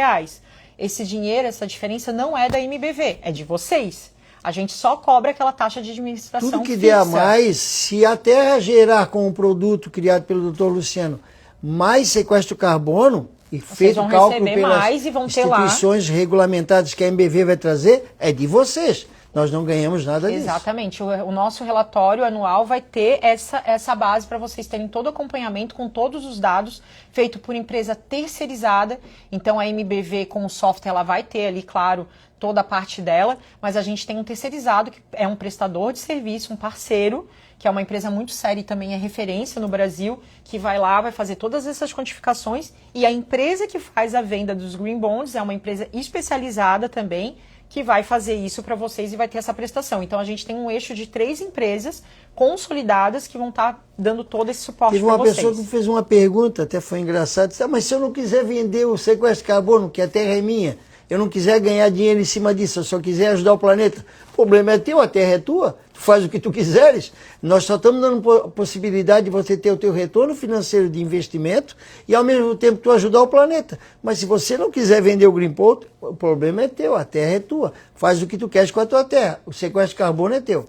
Esse dinheiro, essa diferença não é da MBV, é de vocês. A gente só cobra aquela taxa de administração Tudo que fixa. der a mais, se a terra gerar com o produto criado pelo Dr. Luciano mais sequestro de carbono, e feito o cálculo pelas instituições regulamentadas que a MBV vai trazer, é de vocês. Nós não ganhamos nada disso. Exatamente. O nosso relatório anual vai ter essa base para vocês terem todo o acompanhamento com todos os dados feito por empresa terceirizada. Então, a MBV com o software, ela vai ter ali, claro, toda a parte dela, mas a gente tem um terceirizado que é um prestador de serviço, um parceiro, que é uma empresa muito séria e também é referência no Brasil, que vai lá, vai fazer todas essas quantificações, e a empresa que faz a venda dos Green Bonds é uma empresa especializada também, que vai fazer isso para vocês e vai ter essa prestação. Então a gente tem um eixo de 3 empresas consolidadas que vão estar dando todo esse suporte para vocês. Teve uma pessoa que fez uma pergunta, até foi engraçado, disse, mas se eu não quiser vender o sequestro de carbono, que a terra é minha, eu não quiser ganhar dinheiro em cima disso, eu só quiser ajudar o planeta, o problema é teu, a terra é tua, tu faz o que tu quiseres. Nós só estamos dando possibilidade de você ter o teu retorno financeiro de investimento e ao mesmo tempo tu ajudar o planeta. Mas se você não quiser vender o Greenpoint, o problema é teu, a terra é tua. Faz o que tu queres com a tua terra, o sequestro de carbono é teu.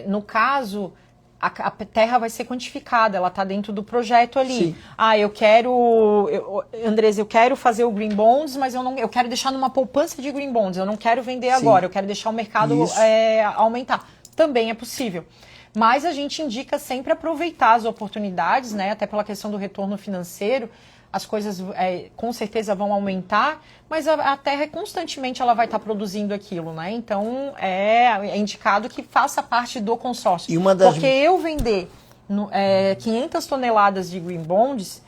No caso, a terra vai ser quantificada, ela está dentro do projeto ali. Sim. Andrés, eu quero fazer o Green Bonds, mas eu quero deixar numa poupança de Green Bonds, eu não quero vender agora, eu quero deixar o mercado aumentar. Também é possível. Mas a gente indica sempre aproveitar as oportunidades, né? Até pela questão do retorno financeiro, as coisas com certeza vão aumentar, mas a terra constantemente ela vai estar produzindo aquilo, né? Então é indicado que faça parte do consórcio. Porque eu vender 500 toneladas de Green Bonds,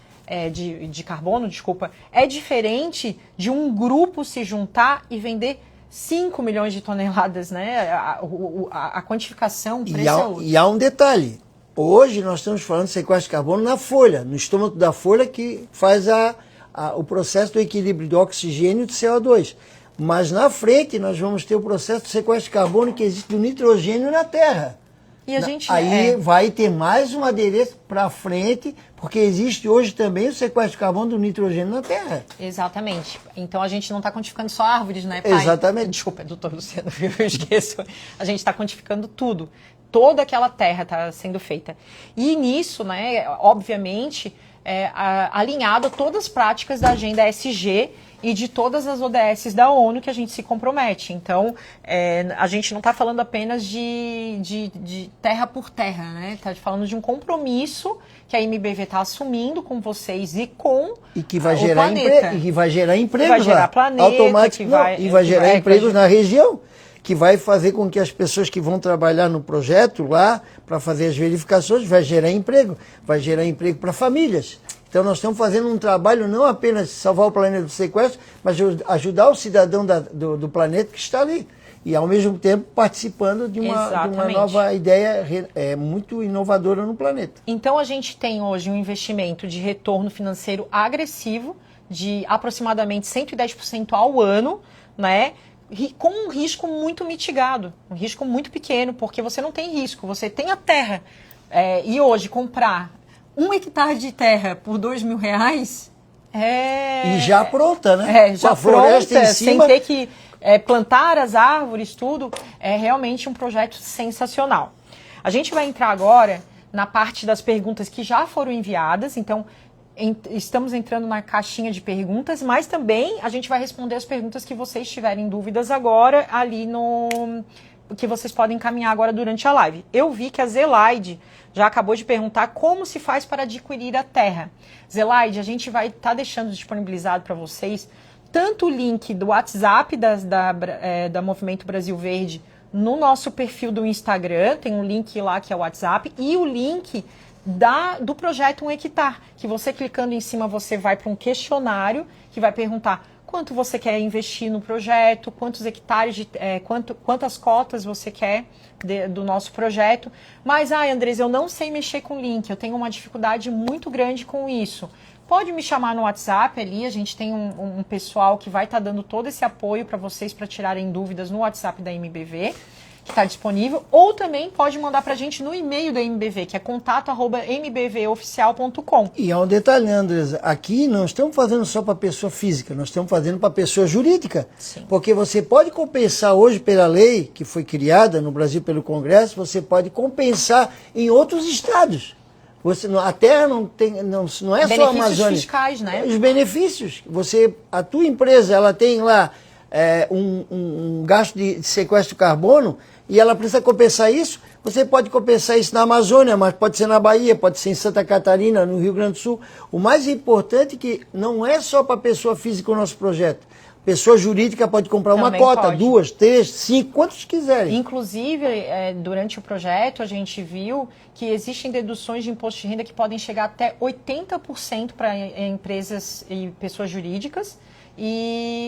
de carbono, desculpa, é diferente de um grupo se juntar e vender 5 milhões de toneladas, né? A quantificação, o preço é outro. E há um detalhe. Hoje nós estamos falando de sequestro de carbono na folha, no estômago da folha que faz o processo do equilíbrio do oxigênio e do CO2. Mas na frente nós vamos ter o processo de sequestro de carbono que existe do nitrogênio na Terra. E a gente aí vai ter mais uma aderência para frente, porque existe hoje também o sequestro de carbono do nitrogênio na Terra. Exatamente. Então a gente não está quantificando só árvores, né, pai? Exatamente. Desculpa, doutor Luciano, eu esqueço. A gente está quantificando tudo. Toda aquela terra está sendo feita. E nisso, né, obviamente, alinhado a todas as práticas da agenda ESG e de todas as ODS da ONU que a gente se compromete. Então, a gente não está falando apenas de terra por terra, né? Está falando de um compromisso que a MBV está assumindo com vocês e com que vai o gerar planeta. E que vai gerar empregos vai gerar lá. Planeta, automático, e vai gerar empregos na região, que vai fazer com que as pessoas que vão trabalhar no projeto lá, para fazer as verificações, vai gerar emprego para famílias. Então nós estamos fazendo um trabalho não apenas de salvar o planeta do sequestro, mas ajudar o cidadão do planeta que está ali. E ao mesmo tempo participando de uma nova ideia muito inovadora no planeta. Então a gente tem hoje um investimento de retorno financeiro agressivo de aproximadamente 110% ao ano, né? Com um risco muito mitigado, um risco muito pequeno, porque você não tem risco, você tem a terra. E hoje comprar 1 hectare de terra por R$2.000 E já pronta, né? Já com a floresta pronta, em cima. sem ter que plantar as árvores, tudo. É realmente um projeto sensacional. A gente vai entrar agora na parte das perguntas que já foram enviadas, então estamos entrando na caixinha de perguntas, mas também a gente vai responder as perguntas que vocês tiverem dúvidas agora ali que vocês podem encaminhar agora durante a live. Eu vi que a Zelaide já acabou de perguntar como se faz para adquirir a terra. Zelaide, a gente vai estar deixando disponibilizado para vocês tanto o link do WhatsApp da Movimento Brasil Verde no nosso perfil do Instagram, tem um link lá que é o WhatsApp, e o link do projeto 1 hectare, que você clicando em cima você vai para um questionário que vai perguntar quanto você quer investir no projeto, quantos hectares, quantas cotas você quer do nosso projeto. Mas, Andrés, eu não sei mexer com link, eu tenho uma dificuldade muito grande com isso. Pode me chamar no WhatsApp ali, a gente tem um pessoal que vai estar dando todo esse apoio para vocês para tirarem dúvidas no WhatsApp da MBV, que está disponível, ou também pode mandar para a gente no e-mail da MBV, que é contato@mbvoficial.com. E há um detalhe, né, Andresa? Aqui não estamos fazendo só para pessoa física, nós estamos fazendo para pessoa jurídica. Sim. Porque você pode compensar hoje pela lei que foi criada no Brasil pelo Congresso, você pode compensar em outros estados. A terra não é só a Amazônia. Benefícios fiscais, né? Os benefícios. A tua empresa ela tem lá um gasto de sequestro de carbono e ela precisa compensar isso. Você pode compensar isso na Amazônia, mas pode ser na Bahia, pode ser em Santa Catarina, no Rio Grande do Sul. O mais importante é que não é só para a pessoa física o nosso projeto. Pessoa jurídica pode comprar uma cota, 2, 3, 5, quantos quiserem. Inclusive, durante o projeto, a gente viu que existem deduções de imposto de renda que podem chegar até 80% para empresas e pessoas jurídicas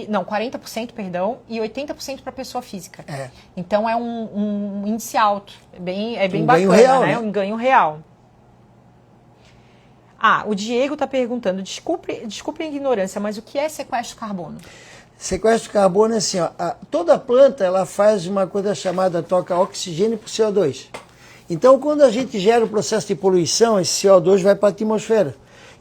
Não, 40%, perdão, e 80% para pessoa física. É. Então é um índice alto, é bem Um bacana, ganho real, né? né? Um ganho real. O Diego está perguntando, desculpe a ignorância, mas o que é sequestro de carbono? Sequestro de carbono é assim, ó, toda planta ela faz uma coisa chamada troca oxigênio por CO2. Então, quando a gente gera o processo de poluição, esse CO2 vai para a atmosfera.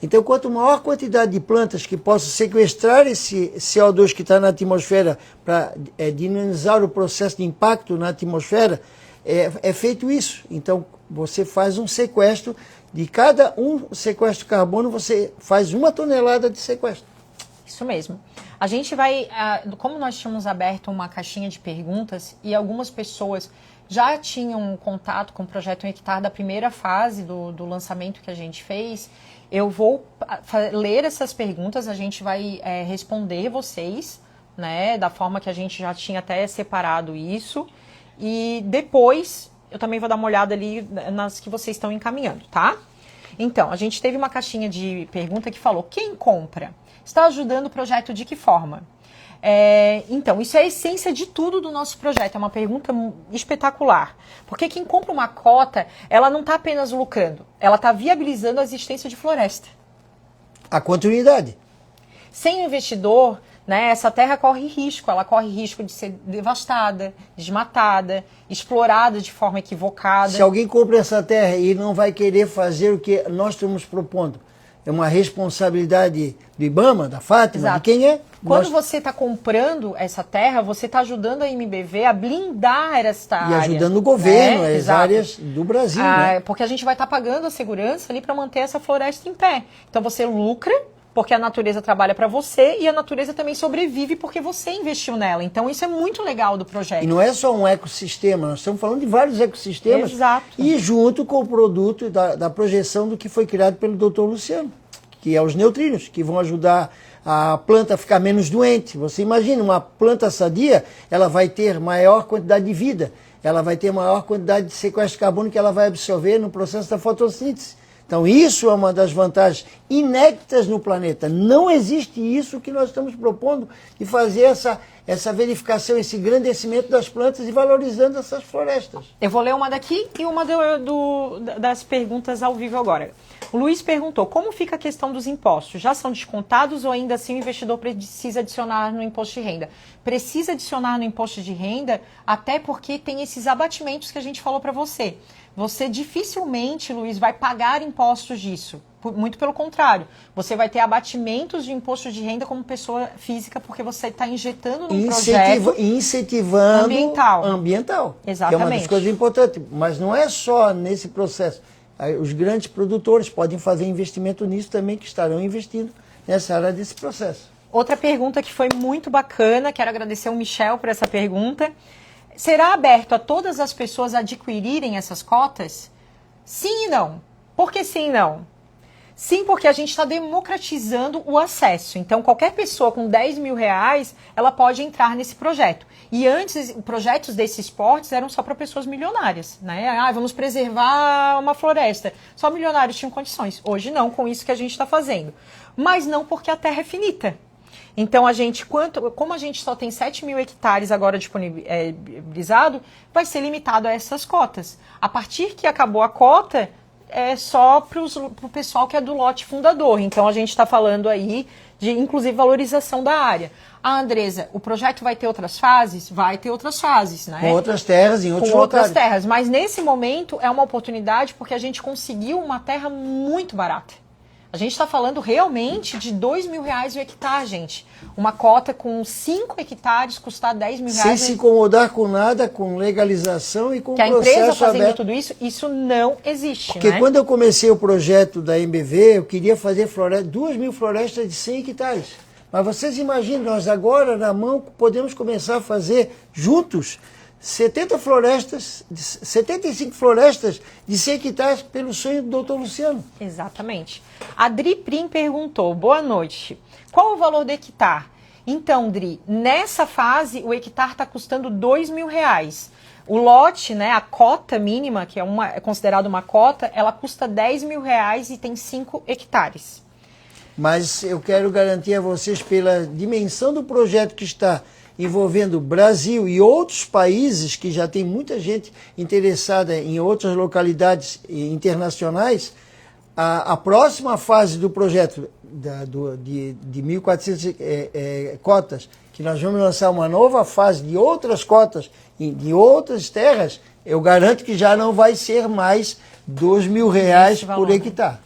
Então, quanto maior a quantidade de plantas que possam sequestrar esse CO2 que está na atmosfera para dinamizar o processo de impacto na atmosfera, é feito isso. Então, você faz um sequestro, de cada sequestro de carbono, você faz 1 tonelada de sequestro. Isso mesmo. A gente vai, como nós tínhamos aberto uma caixinha de perguntas e algumas pessoas já tinham contato com o projeto 1 hectare da primeira fase do lançamento que a gente fez, eu vou ler essas perguntas, a gente vai responder vocês, né, da forma que a gente já tinha até separado isso, e depois eu também vou dar uma olhada ali nas que vocês estão encaminhando, tá? Então, a gente teve uma caixinha de pergunta que falou, quem compra? Está ajudando o projeto de que forma? Então, isso é a essência de tudo do nosso projeto, é uma pergunta espetacular. Porque quem compra uma cota, ela não está apenas lucrando, ela está viabilizando a existência de floresta. A continuidade. Sem o investidor, né, essa terra corre risco, ela corre risco de ser devastada, desmatada, explorada de forma equivocada. Se alguém compra essa terra e não vai querer fazer o que nós estamos propondo, é uma responsabilidade do IBAMA, da Fátima, Exato. de quem é? Quando você está comprando essa terra, você está ajudando a MBV a blindar esta área. E ajudando o governo, né? as Exato. áreas do Brasil. Né? Porque a gente vai estar pagando a segurança ali para manter essa floresta em pé. Então você lucra, porque a natureza trabalha para você e a natureza também sobrevive porque você investiu nela. Então isso é muito legal do projeto. E não é só um ecossistema, nós estamos falando de vários ecossistemas. Exato. E junto com o produto da projeção do que foi criado pelo Dr. Luciano, que é os neutrinos, que vão ajudar a planta a ficar menos doente. Você imagina, uma planta sadia, ela vai ter maior quantidade de vida, ela vai ter maior quantidade de sequestro de carbono que ela vai absorver no processo da fotossíntese. Então isso é uma das vantagens inéditas no planeta. Não existe isso que nós estamos propondo de fazer essa verificação, esse engrandecimento das plantas e valorizando essas florestas. Eu vou ler uma daqui e uma das perguntas ao vivo agora. O Luiz perguntou, como fica a questão dos impostos? Já são descontados ou ainda assim o investidor precisa adicionar no imposto de renda? Precisa adicionar no imposto de renda, até porque tem esses abatimentos que a gente falou para você. Você dificilmente, Luiz, vai pagar impostos disso. Muito pelo contrário. Você vai ter abatimentos de imposto de renda como pessoa física, porque você está injetando num projeto incentivando ambiental. Exatamente. Que é uma das coisas importantes. Mas não é só nesse processo. Os grandes produtores podem fazer investimento nisso também, que estarão investindo nessa área desse processo. Outra pergunta que foi muito bacana, quero agradecer ao Michel por essa pergunta. Será aberto a todas as pessoas adquirirem essas cotas? Sim e não. Por que sim e não? Sim, porque a gente está democratizando o acesso. Então, qualquer pessoa com 10 mil reais, ela pode entrar nesse projeto. E antes, projetos desses portes eram só para pessoas milionárias, né? Vamos preservar uma floresta. Só milionários tinham condições. Hoje não, com isso que a gente está fazendo. Mas não porque a terra é finita. Então, como a gente só tem 7 mil hectares agora disponibilizado, vai ser limitado a essas cotas. A partir que acabou a cota, é só para o pessoal que é do lote fundador. Então, a gente está falando aí de, inclusive, valorização da área. Andresa, o projeto vai ter outras fases? Vai ter outras fases, né? Com outras terras em outros locais. Com outras terras. Mas, nesse momento, é uma oportunidade porque a gente conseguiu uma terra muito barata. A gente está falando realmente de 2 mil reais o hectare, gente. Uma cota com 5 hectares custar 10 mil reais. Sem se incomodar com nada, com legalização e com que processo a empresa fazendo aberto. tudo isso não existe, Porque né? quando eu comecei o projeto da MBV, eu queria fazer 2 mil florestas de 100 hectares. Mas vocês imaginam, nós agora na mão podemos começar a fazer juntos 75 florestas de 100 hectares pelo sonho do Dr. Luciano. Exatamente. A Dri Prim perguntou, boa noite, qual o valor do hectare? Então, Dri, nessa fase o hectare está custando 2 mil reais. O lote, né, a cota mínima, que é considerada uma cota, ela custa 10 mil reais e tem 5 hectares. Mas eu quero garantir a vocês, pela dimensão do projeto que está envolvendo o Brasil e outros países, que já tem muita gente interessada em outras localidades internacionais, a próxima fase do projeto de 1.400 cotas, que nós vamos lançar uma nova fase de outras cotas, de outras terras, eu garanto que já não vai ser mais R$2.000 por hectare.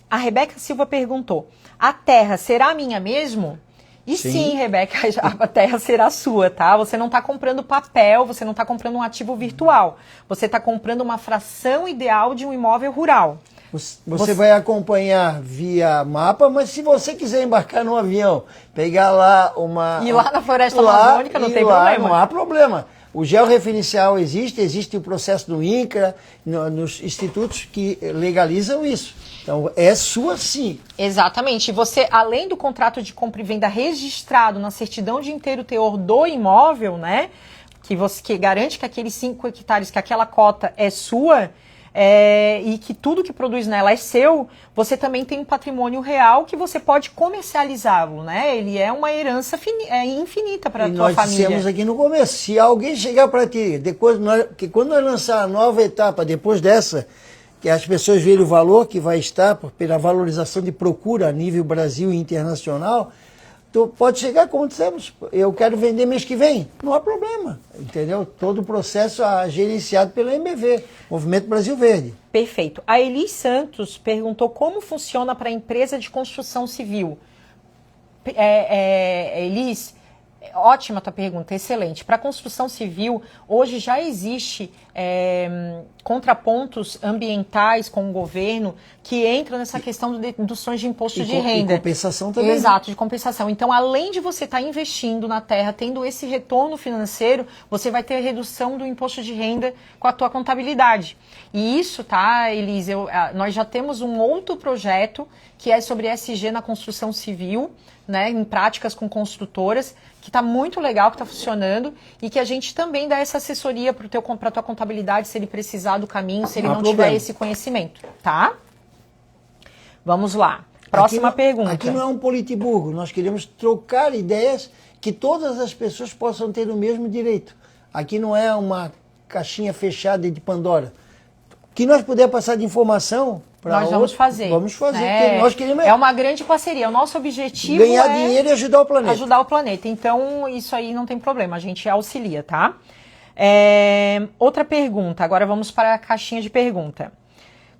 A Rebeca Silva perguntou, a terra será minha mesmo? E sim, Rebeca, a terra será sua, tá? Você não está comprando papel, você não está comprando um ativo virtual. Você está comprando uma fração ideal de um imóvel rural. Você vai acompanhar via mapa, mas se você quiser embarcar num avião, pegar lá uma... Ir lá na floresta amazônica, não tem problema. Não há problema. O georreferencial existe o processo do INCRA, nos institutos que legalizam isso. Então, é sua sim. Exatamente. E você, além do contrato de compra e venda registrado na certidão de inteiro teor do imóvel, né? Que garante que aqueles 5 hectares, que aquela cota é sua, e que tudo que produz nela é seu, você também tem um patrimônio real que você pode comercializá-lo, né? Ele é uma herança infinita para a tua família. Nós dissemos aqui no começo, se alguém chegar para ti, que quando nós lançar a nova etapa, depois dessa, que as pessoas verem o valor que vai estar pela valorização de procura a nível Brasil e internacional, tu pode chegar, como dissemos, eu quero vender mês que vem, não há problema, entendeu? Todo o processo gerenciado pela MBV, Movimento Brasil Verde. Perfeito. A Elis Santos perguntou como funciona para a empresa de construção civil. Elis, ótima tua pergunta, excelente. Para a construção civil, hoje já existe contrapontos ambientais com o governo que entram nessa questão de deduções de imposto de renda. E compensação também. Exato, de compensação. Então, além de você estar investindo na terra, tendo esse retorno financeiro, você vai ter a redução do imposto de renda com a tua contabilidade. E isso, tá, Elis, nós já temos um outro projeto que é sobre ESG na construção civil, né, em práticas com construtoras, que está muito legal, que está funcionando, e que a gente também dá essa assessoria para a tua contabilidade, se ele precisar do caminho, se ele não tiver esse conhecimento, tá? Vamos lá. Próxima pergunta. Aqui não é um politiburgo, nós queremos trocar ideias que todas as pessoas possam ter o mesmo direito. Aqui não é uma caixinha fechada de Pandora. O que nós puder passar de informação... Nós vamos fazer. Vamos fazer. Nós queremos... É uma grande parceria. O nosso objetivo ganhar dinheiro e ajudar o planeta. Ajudar o planeta. Então, isso aí não tem problema. A gente auxilia, tá? Outra pergunta. Agora vamos para a caixinha de pergunta.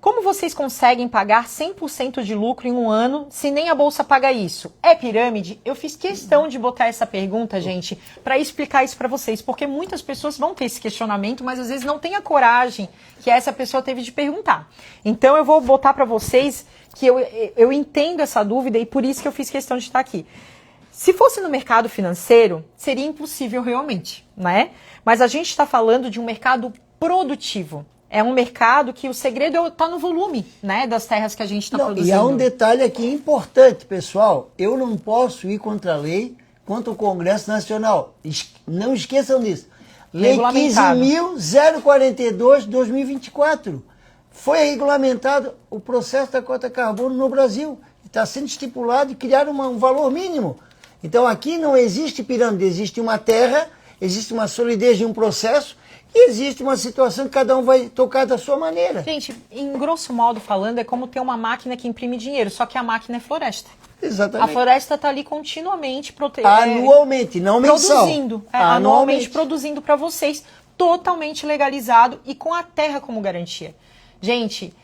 Como vocês conseguem pagar 100% de lucro em um ano se nem a Bolsa paga isso? É pirâmide? Eu fiz questão de botar essa pergunta, gente, para explicar isso para vocês, porque muitas pessoas vão ter esse questionamento, mas às vezes não tem a coragem que essa pessoa teve de perguntar. Então eu vou botar para vocês que eu entendo essa dúvida e por isso que eu fiz questão de estar aqui. Se fosse no mercado financeiro, seria impossível realmente, né? Mas a gente está falando de um mercado produtivo. É um mercado que o segredo está no volume, né, das terras que a gente está produzindo. E há um detalhe aqui importante, pessoal. Eu não posso ir contra a lei, contra o Congresso Nacional. Não esqueçam disso. Lei 15.042 de 2024. Foi regulamentado o processo da cota carbono no Brasil. Está sendo estipulado e criar um valor mínimo. Então aqui não existe pirâmide, existe uma terra, existe uma solidez de um processo, e existe uma situação que cada um vai tocar da sua maneira. Gente, em grosso modo falando, é como ter uma máquina que imprime dinheiro, só que a máquina é floresta. Exatamente. A floresta está ali continuamente anualmente, não mensal. Produzindo. Anualmente produzindo para vocês, totalmente legalizado e com a terra como garantia. Gente,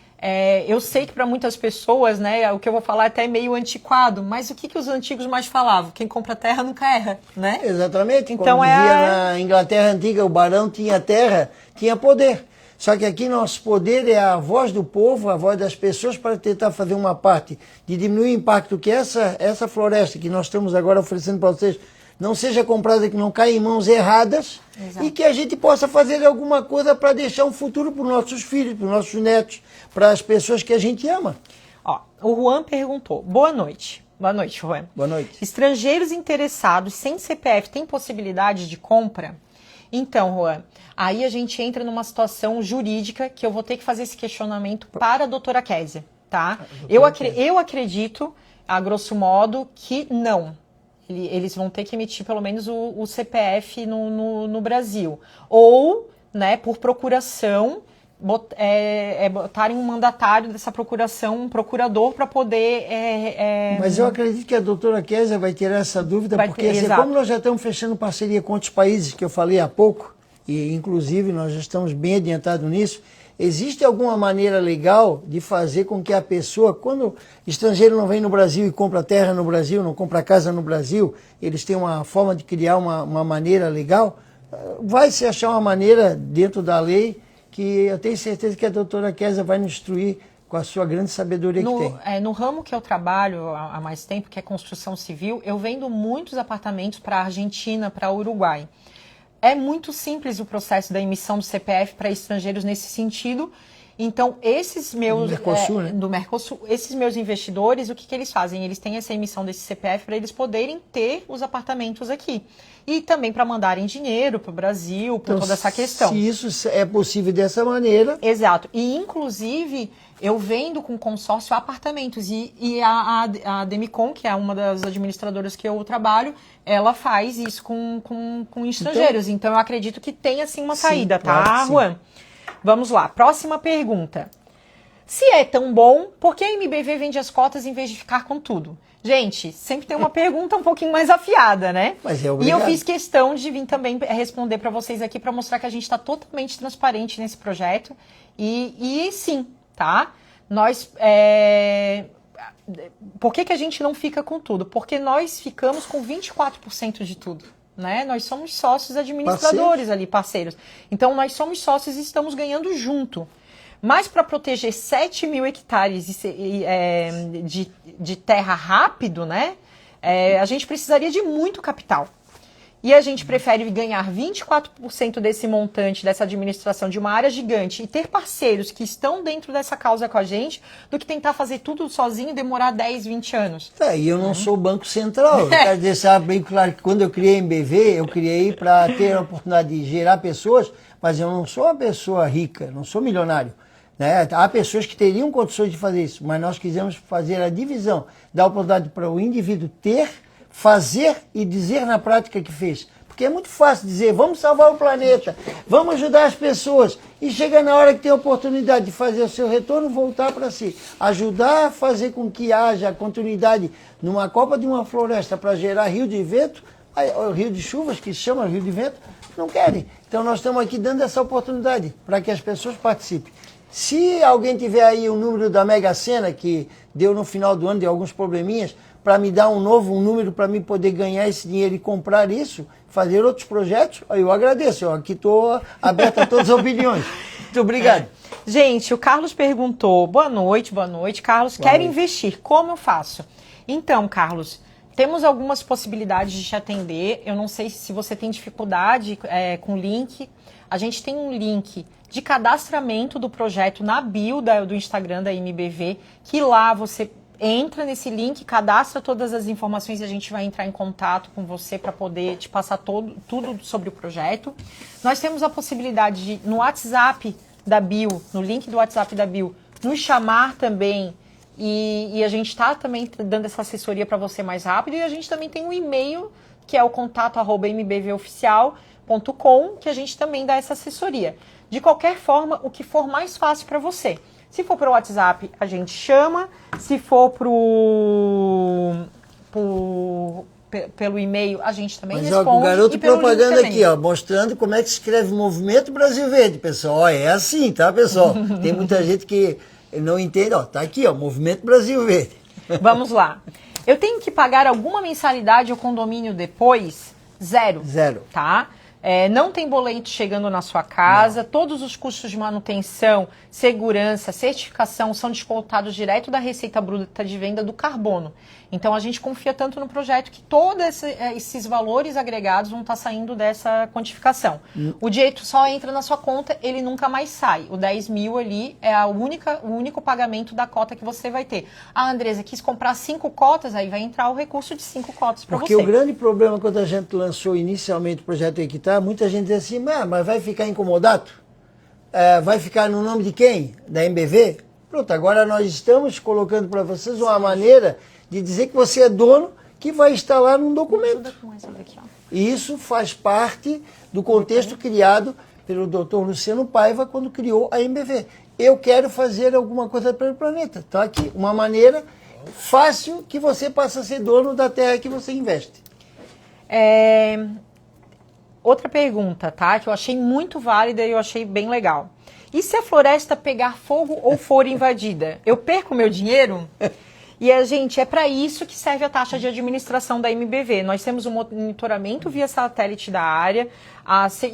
eu sei que para muitas pessoas, né, o que eu vou falar é até meio antiquado, mas o que os antigos mais falavam? Quem compra terra nunca erra, né? Exatamente. Então dizia na Inglaterra antiga, o barão tinha terra, tinha poder. Só que aqui nosso poder é a voz do povo, a voz das pessoas para tentar fazer uma parte de diminuir o impacto que essa floresta que nós estamos agora oferecendo para vocês não seja comprada, que não caia em mãos erradas. Exato. E que a gente possa fazer alguma coisa para deixar um futuro para os nossos filhos, para os nossos netos, para as pessoas que a gente ama. Ó, o Juan perguntou, boa noite. Boa noite, Juan. Boa noite. Estrangeiros interessados sem CPF têm possibilidade de compra? Então, Juan, aí a gente entra numa situação jurídica que eu vou ter que fazer esse questionamento para a doutora Késia, tá? Eu acredito, a grosso modo, que não. Eles vão ter que emitir pelo menos o CPF no Brasil. Ou, né, por procuração, botarem um mandatário dessa procuração, um procurador, para poder... Mas eu acredito que a doutora Kézia vai tirar essa dúvida, porque assim, como nós já estamos fechando parceria com outros países, que eu falei há pouco, e inclusive nós já estamos bem adiantados nisso, existe alguma maneira legal de fazer com que a pessoa, quando estrangeiro não vem no Brasil e compra terra no Brasil, não compra casa no Brasil, eles têm uma forma de criar uma maneira legal, vai se achar uma maneira dentro da lei que eu tenho certeza que a doutora Kézia vai nos instruir com a sua grande sabedoria que tem. No ramo que eu trabalho há mais tempo, que é construção civil, eu vendo muitos apartamentos para a Argentina, para o Uruguai. É muito simples o processo da emissão do CPF para estrangeiros nesse sentido. Então, esses meus... Mercosul, né? Do Mercosul, esses meus investidores, o que eles fazem? Eles têm essa emissão desse CPF para eles poderem ter os apartamentos aqui. E também para mandarem dinheiro para o Brasil, por toda essa questão. Se isso é possível dessa maneira... Exato. E, inclusive, eu vendo com consórcio apartamentos. E a Demicon, que é uma das administradoras que eu trabalho, ela faz isso com estrangeiros. Então, eu acredito que tem, assim, uma saída, tá, claro, Juan? Vamos lá. Próxima pergunta. Se é tão bom, por que a MBV vende as cotas em vez de ficar com tudo? Gente, sempre tem uma pergunta um pouquinho mais afiada, né? Mas é obrigado. E eu fiz questão de vir também responder para vocês aqui para mostrar que a gente está totalmente transparente nesse projeto. E sim, tá? Nós... Por que a gente não fica com tudo? Porque nós ficamos com 24% de tudo. Né? Nós somos sócios administradores ali, parceiros. Então, nós somos sócios e estamos ganhando junto. Mas para proteger 7 mil hectares de terra rápido, né? A gente precisaria de muito capital. E a gente prefere ganhar 24% desse montante, dessa administração de uma área gigante e ter parceiros que estão dentro dessa causa com a gente, do que tentar fazer tudo sozinho e demorar 10, 20 anos. E eu não sou Banco Central. Eu quero deixar bem claro que quando eu criei a MBV, eu criei para ter a oportunidade de gerar pessoas, mas eu não sou uma pessoa rica, não sou milionário. Né? Há pessoas que teriam condições de fazer isso, mas nós quisemos fazer a divisão, dar oportunidade para o indivíduo ter, fazer e dizer na prática que fez. Porque é muito fácil dizer, vamos salvar o planeta, vamos ajudar as pessoas. E chega na hora que tem a oportunidade de fazer o seu retorno, voltar para si. Ajudar a fazer com que haja continuidade numa copa de uma floresta para gerar rio de vento, rio de chuvas, que se chama rio de vento, não querem. Então nós estamos aqui dando essa oportunidade para que as pessoas participem. Se alguém tiver aí o número da Mega Sena, que deu no final do ano, deu alguns probleminhas, para me dar um número para mim poder ganhar esse dinheiro e comprar isso, fazer outros projetos, eu agradeço. Eu aqui estou aberto a todas as opiniões. Muito obrigado. Gente, o Carlos perguntou, boa noite, Carlos, quero investir, como eu faço? Então, Carlos, temos algumas possibilidades de te atender, eu não sei se você tem dificuldade com link, a gente tem um link de cadastramento do projeto na bio do Instagram da MBV, que lá você entra nesse link, cadastra todas as informações e a gente vai entrar em contato com você para poder te passar tudo sobre o projeto. Nós temos a possibilidade de, no WhatsApp da bio, no link do WhatsApp da bio, nos chamar também e a gente está também dando essa assessoria para você mais rápido e a gente também tem um e-mail que é o contato@mbvoficial.com, que a gente também dá essa assessoria. De qualquer forma, o que for mais fácil para você. Se for para o WhatsApp, a gente chama. Se for pelo e-mail, a gente também responde. Mas o garoto propaganda aqui, mostrando como é que se escreve Movimento Brasil Verde, pessoal. É assim, tá, pessoal? Tem muita gente que não entende. Tá aqui, Movimento Brasil Verde. Vamos lá. Eu tenho que pagar alguma mensalidade ao condomínio depois? Zero. Tá? Não tem boleto chegando na sua casa, todos os custos de manutenção, segurança, certificação são descontados direto da Receita Bruta de Venda do Carbono. Então a gente confia tanto no projeto que todos esses valores agregados vão estar saindo dessa quantificação. O direito só entra na sua conta, ele nunca mais sai. O 10 mil ali é o único pagamento da cota que você vai ter. A Andresa quis comprar 5 cotas, aí vai entrar o recurso de 5 cotas para você. Porque o grande problema quando a gente lançou inicialmente o projeto Equitar, muita gente diz assim, mas vai ficar incomodado? Vai ficar no nome de quem? Da MBV? O Pronto, agora nós estamos colocando para vocês uma maneira de dizer que você é dono que vai estar lá num documento. E isso faz parte do contexto criado pelo Dr. Luciano Paiva quando criou a MBV. Eu quero fazer alguma coisa pelo planeta. Então aqui, uma maneira fácil que você passa a ser dono da terra que você investe. Outra pergunta, tá? Que eu achei muito válida e eu achei bem legal. E se a floresta pegar fogo ou for invadida? Eu perco meu dinheiro? E, gente, é para isso que serve a taxa de administração da MBV. Nós temos o monitoramento via satélite da área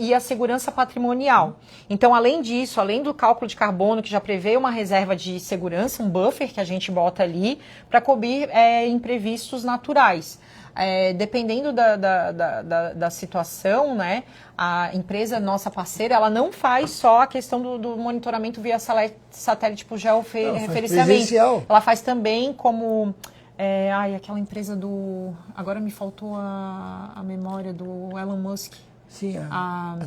e a segurança patrimonial. Então, além disso, além do cálculo de carbono, que já prevê uma reserva de segurança, um buffer que a gente bota ali para cobrir imprevistos naturais. Dependendo da situação, né, a empresa, nossa parceira, ela não faz só a questão do monitoramento via satélite por georreferenciamento. Ela faz também como... aquela empresa do... Agora me faltou a memória do Elon Musk. Sim, a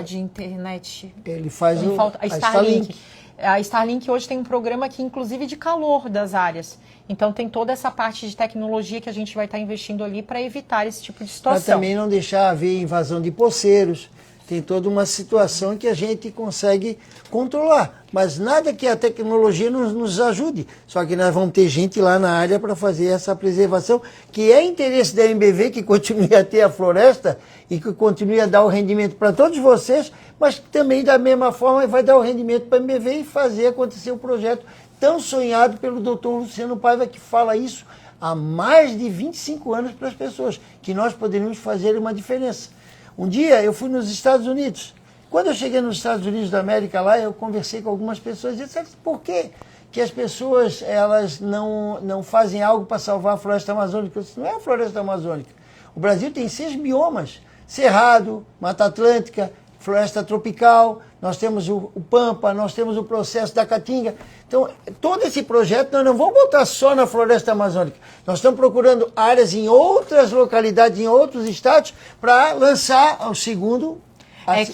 de internet. Ele faz a Starlink. A Starlink hoje tem um programa que, inclusive, de calor das áreas. Então, tem toda essa parte de tecnologia que a gente vai estar investindo ali para evitar esse tipo de situação. Para também não deixar haver invasão de poceiros. Tem toda uma situação que a gente consegue controlar. Mas nada que a tecnologia nos ajude. Só que nós vamos ter gente lá na área para fazer essa preservação, que é interesse da MBV, que continue a ter a floresta e que continue a dar o rendimento para todos vocês, mas que também, da mesma forma, vai dar o rendimento para a MBV e fazer acontecer o projeto tão sonhado pelo Dr. Luciano Paiva, que fala isso há mais de 25 anos para as pessoas, que nós poderíamos fazer uma diferença. Um dia eu fui nos Estados Unidos. Quando eu cheguei nos Estados Unidos da América, lá eu conversei com algumas pessoas e disse, por que as pessoas elas não fazem algo para salvar a floresta amazônica? Eu disse, não é a floresta amazônica. O Brasil tem 6 biomas, Cerrado, Mata Atlântica, floresta tropical, nós temos o Pampa, nós temos o processo da Caatinga. Então, todo esse projeto nós não vamos botar só na floresta amazônica. Nós estamos procurando áreas em outras localidades, em outros estados, para lançar o segundo.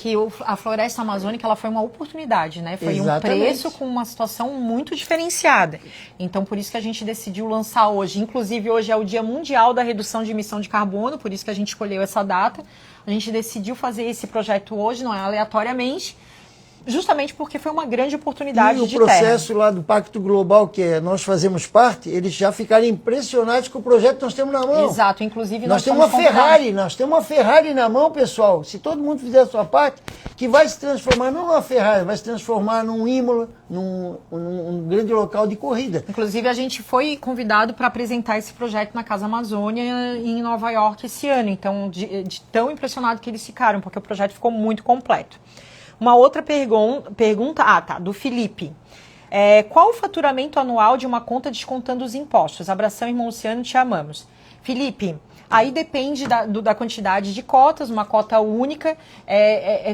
Que a floresta amazônica ela foi uma oportunidade, né? Foi Exatamente. Um preço com uma situação muito diferenciada. Então, por isso que a gente decidiu lançar hoje. Inclusive, hoje é o Dia Mundial da Redução de Emissão de Carbono, por isso que a gente escolheu essa data. A gente decidiu fazer esse projeto hoje, não é aleatoriamente, justamente porque foi uma grande oportunidade de terra. E o processo lá do Pacto Global, que nós fazemos parte, eles já ficaram impressionados com o projeto que nós temos na mão. Exato, inclusive nós temos uma Ferrari, nós temos uma Ferrari na mão, pessoal. Se todo mundo fizer a sua parte, que vai se transformar não numa Ferrari, vai se transformar num Imola, num grande local de corrida. Inclusive, a gente foi convidado para apresentar esse projeto na Casa Amazônia em Nova York esse ano. Então, de tão impressionado que eles ficaram, porque o projeto ficou muito completo. Uma outra pergunta, do Felipe. Qual o faturamento anual de uma conta descontando os impostos? Abração, irmão Luciano, te amamos. Felipe, aí depende da quantidade de cotas, uma cota única,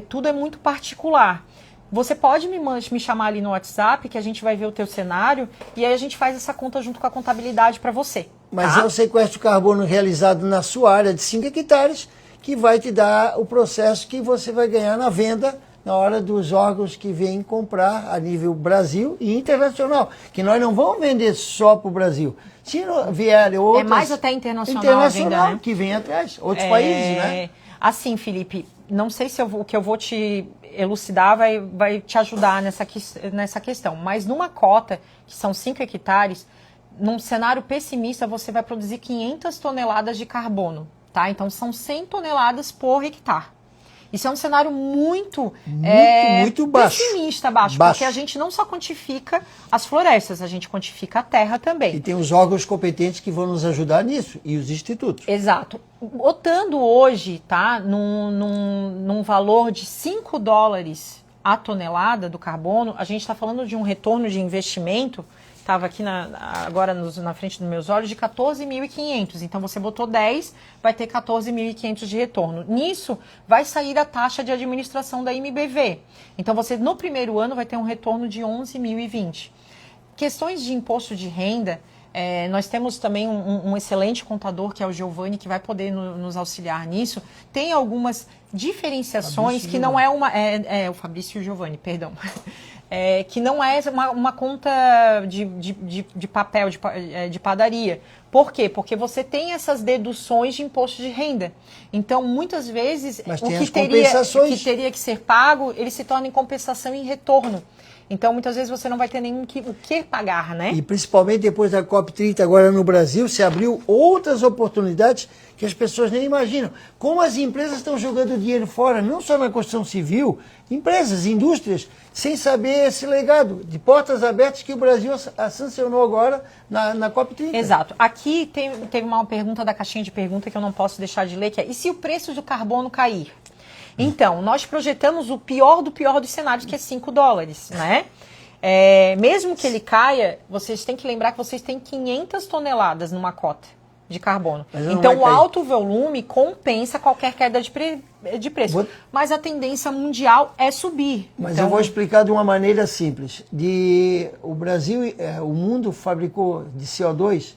tudo é muito particular. Você pode me chamar ali no WhatsApp, que a gente vai ver o teu cenário, e aí a gente faz essa conta junto com a contabilidade para você. Mas é o sequestro de carbono realizado na sua área de 5 hectares que vai te dar o processo que você vai ganhar na venda na hora dos órgãos que vêm comprar a nível Brasil e internacional. Que nós não vamos vender só para o Brasil. Se vierem outras... É mais até internacional a venda, né? Que vem atrás. Outros países, né? Assim, Felipe, não sei se o que eu vou te elucidar vai te ajudar nessa questão. Mas numa cota, que são 5 hectares, num cenário pessimista, você vai produzir 500 toneladas de carbono. Tá? Então, são 100 toneladas por hectare. Isso é um cenário muito baixo. Pessimista, baixo, porque a gente não só quantifica as florestas, a gente quantifica a terra também. E tem os órgãos competentes que vão nos ajudar nisso, e os institutos. Exato. Botando hoje, tá, num valor de $5 a tonelada do carbono, a gente está falando de um retorno de investimento, estava aqui agora na frente dos meus olhos, de 14.500. Então, você botou 10, vai ter 14.500 de retorno. Nisso, vai sair a taxa de administração da MBV. Então, você, no primeiro ano, vai ter um retorno de 11.020. Questões de imposto de renda, nós temos também um excelente contador, que é o Giovanni, que vai poder nos auxiliar nisso. Tem algumas diferenciações que não é uma... o Fabrício e o Giovanni, perdão. que não é uma conta de papel, de padaria. Por quê? Porque você tem essas deduções de imposto de renda. Então, muitas vezes, o que teria que ser pago, ele se torna em compensação e em retorno. Então, muitas vezes, você não vai ter o que pagar, né? E principalmente depois da COP30 agora no Brasil, se abriu outras oportunidades que as pessoas nem imaginam. Como as empresas estão jogando dinheiro fora, não só na construção civil, empresas, indústrias, sem saber esse legado de portas abertas que o Brasil sancionou agora na COP30. Exato. Aqui teve uma pergunta da caixinha de pergunta que eu não posso deixar de ler, que é: e se o preço do carbono cair? Então, nós projetamos o pior do pior dos cenários, que é $5, né? Mesmo que ele caia, vocês têm que lembrar que vocês têm 500 toneladas numa cota de carbono. Então, o alto volume compensa qualquer queda de preço. Mas a tendência mundial é subir. Mas então, eu vou explicar de uma maneira simples. O Brasil, o mundo fabricou de CO2,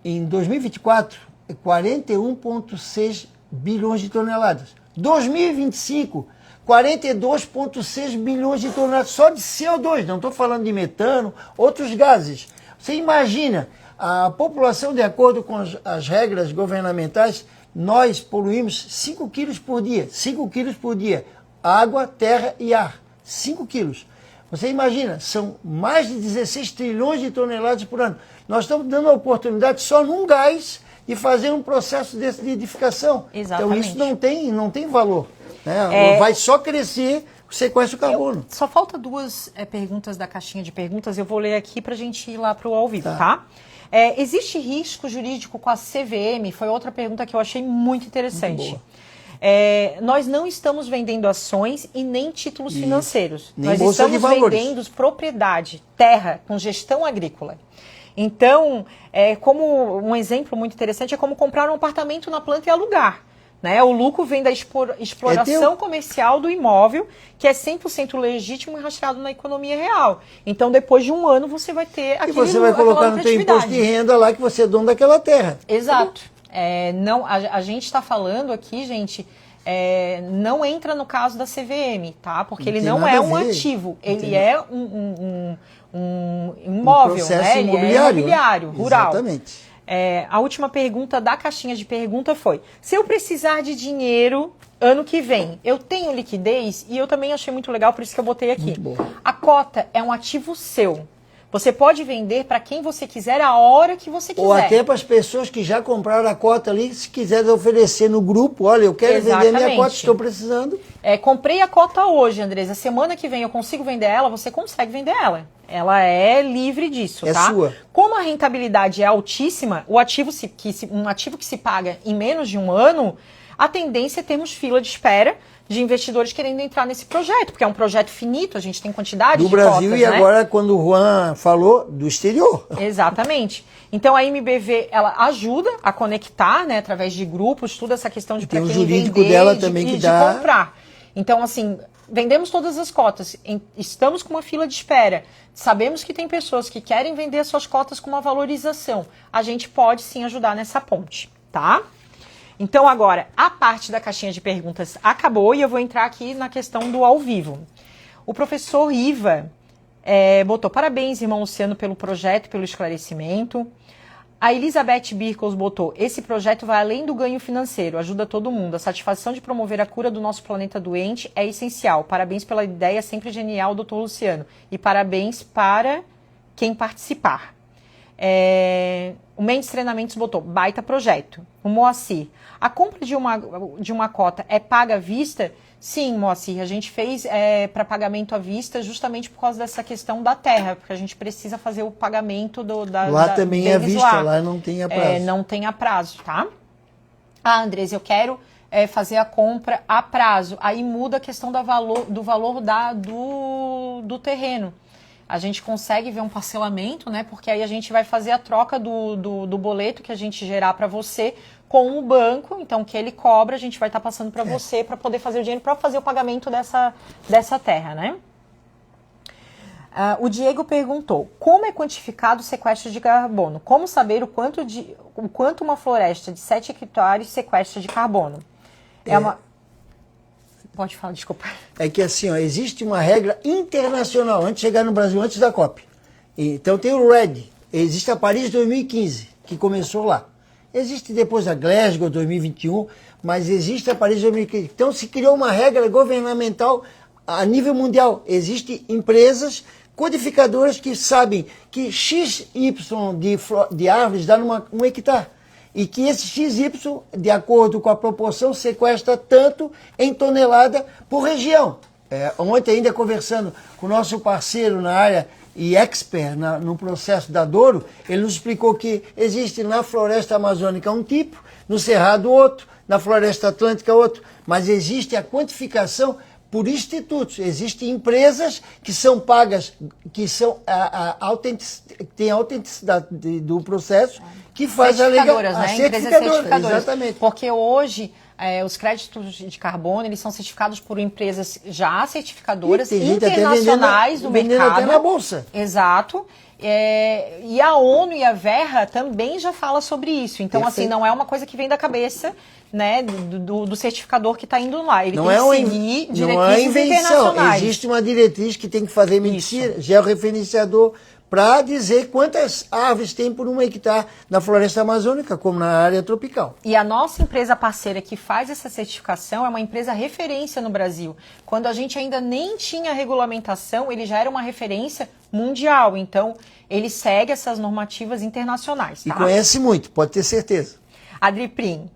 em 2024, 41,6 bilhões de toneladas. 2025, 42,6 bilhões de toneladas só de CO2, não estou falando de metano, outros gases. Você imagina, a população, de acordo com as regras governamentais, nós poluímos 5 quilos por dia. 5 quilos por dia. Água, terra e ar. 5 quilos. Você imagina, são mais de 16 trilhões de toneladas por ano. Nós estamos dando a oportunidade só num gás de fazer um processo desse de edificação. Exatamente. Então isso não tem valor. Né? Vai só crescer o sequestro de carbono. Só falta 2 perguntas da caixinha de perguntas. Eu vou ler aqui para a gente ir lá para o ao vivo, tá? Existe risco jurídico com a CVM? Foi outra pergunta que eu achei muito interessante. Nós não estamos vendendo ações e nem títulos financeiros. Nem nós bolsa de estamos valores. vendendo propriedade, terra, com gestão agrícola. Então, como um exemplo muito interessante, é como comprar um apartamento na planta e alugar. Né? O lucro vem da exploração comercial do imóvel, que é 100% legítimo e rastreado na economia real. Então, depois de um ano, você vai ter aquele lucro. E você vai colocar no seu imposto de renda lá que você é dono daquela terra. Exato. A gente está falando aqui, gente, não entra no caso da CVM, tá? Porque ele não é um ativo, ele é um imóvel, né? Ele é imobiliário, rural. Exatamente. A última pergunta da caixinha de pergunta foi: se eu precisar de dinheiro ano que vem, eu tenho liquidez? E eu também achei muito legal, por isso que eu botei aqui. A cota é um ativo seu. Você pode vender para quem você quiser, a hora que você quiser. Ou até para as pessoas que já compraram a cota ali, se quiserem oferecer no grupo, olha, eu quero vender minha cota, estou precisando. Comprei a cota hoje, Andresa. Semana que vem eu consigo vender ela, você consegue vender ela. Ela é livre disso, tá? É sua. Como a rentabilidade é altíssima, um ativo que se paga em menos de um ano, a tendência é termos fila de espera de investidores querendo entrar nesse projeto, porque é um projeto finito, a gente tem quantidade de cotas, do Brasil e agora, quando o Juan falou, do exterior. Exatamente. Então, a MBV, ela ajuda a conectar, né, através de grupos, toda essa questão de tem para o quem jurídico vender dela também que de dá. comprar. Então, assim, vendemos todas as cotas, estamos com uma fila de espera, sabemos que tem pessoas que querem vender as suas cotas com uma valorização. A gente pode sim ajudar nessa ponte, tá? Então, agora, a parte da caixinha de perguntas acabou e eu vou entrar aqui na questão do ao vivo. O professor Iva botou: parabéns, irmão Luciano, pelo projeto, pelo esclarecimento. A Elizabeth Birkles botou: esse projeto vai além do ganho financeiro, ajuda todo mundo. A satisfação de promover a cura do nosso planeta doente é essencial. Parabéns pela ideia sempre genial, doutor Luciano. E parabéns para quem participar. O Mendes Treinamentos botou: baita projeto. O Moacir: a compra de uma cota é paga à vista? Sim, Moacir, a gente fez para pagamento à vista justamente por causa dessa questão da terra, porque a gente precisa fazer o pagamento lá também é à vista, lá não tem a prazo. Não tem a prazo, tá? Andresa, eu quero fazer a compra a prazo. Aí muda a questão do valor do terreno. A gente consegue ver um parcelamento, né? Porque aí a gente vai fazer a troca do boleto que a gente gerar para você com o banco. Então, o que ele cobra, a gente vai estar passando para você para poder fazer o dinheiro, para fazer o pagamento dessa terra, né? O Diego perguntou: como é quantificado o sequestro de carbono? Como saber o quanto uma floresta de 7 hectares sequestra de carbono? Pode falar, desculpa. É que assim, ó, existe uma regra internacional, antes de chegar no Brasil, antes da COP. Então tem o RED, existe a Paris 2015, que começou lá. Existe depois a Glasgow 2021, mas existe a Paris 2015. Então se criou uma regra governamental a nível mundial. Existem empresas codificadoras que sabem que XY de árvores dá um hectare. E que esse XY, de acordo com a proporção, sequestra tanto em tonelada por região. Ontem, ainda conversando com o nosso parceiro na área e expert no processo da Douro, ele nos explicou que existe na floresta amazônica um tipo, no Cerrado outro, na floresta atlântica outro, mas existe a quantificação por institutos. Existem empresas que são pagas, que são têm a autenticidade do processo, que faz a certificadoras, né? Empresas certificadoras. Exatamente. Porque hoje os créditos de carbono eles são certificados por empresas já certificadoras internacionais do mercado. Até na bolsa. Exato. E a ONU e a Verra também já fala sobre isso. Então, assim, não é uma coisa que vem da cabeça, né, do certificador que está indo lá. Ele não tem é que seguir diretrizes internacionais. Existe uma diretriz que tem que fazer medicina, georreferenciador, para dizer quantas árvores tem por um hectare na floresta amazônica, como na área tropical. E a nossa empresa parceira que faz essa certificação é uma empresa referência no Brasil. Quando a gente ainda nem tinha regulamentação, ele já era uma referência mundial. Então, ele segue essas normativas internacionais. Tá? E conhece muito, pode ter certeza. Adri Prim.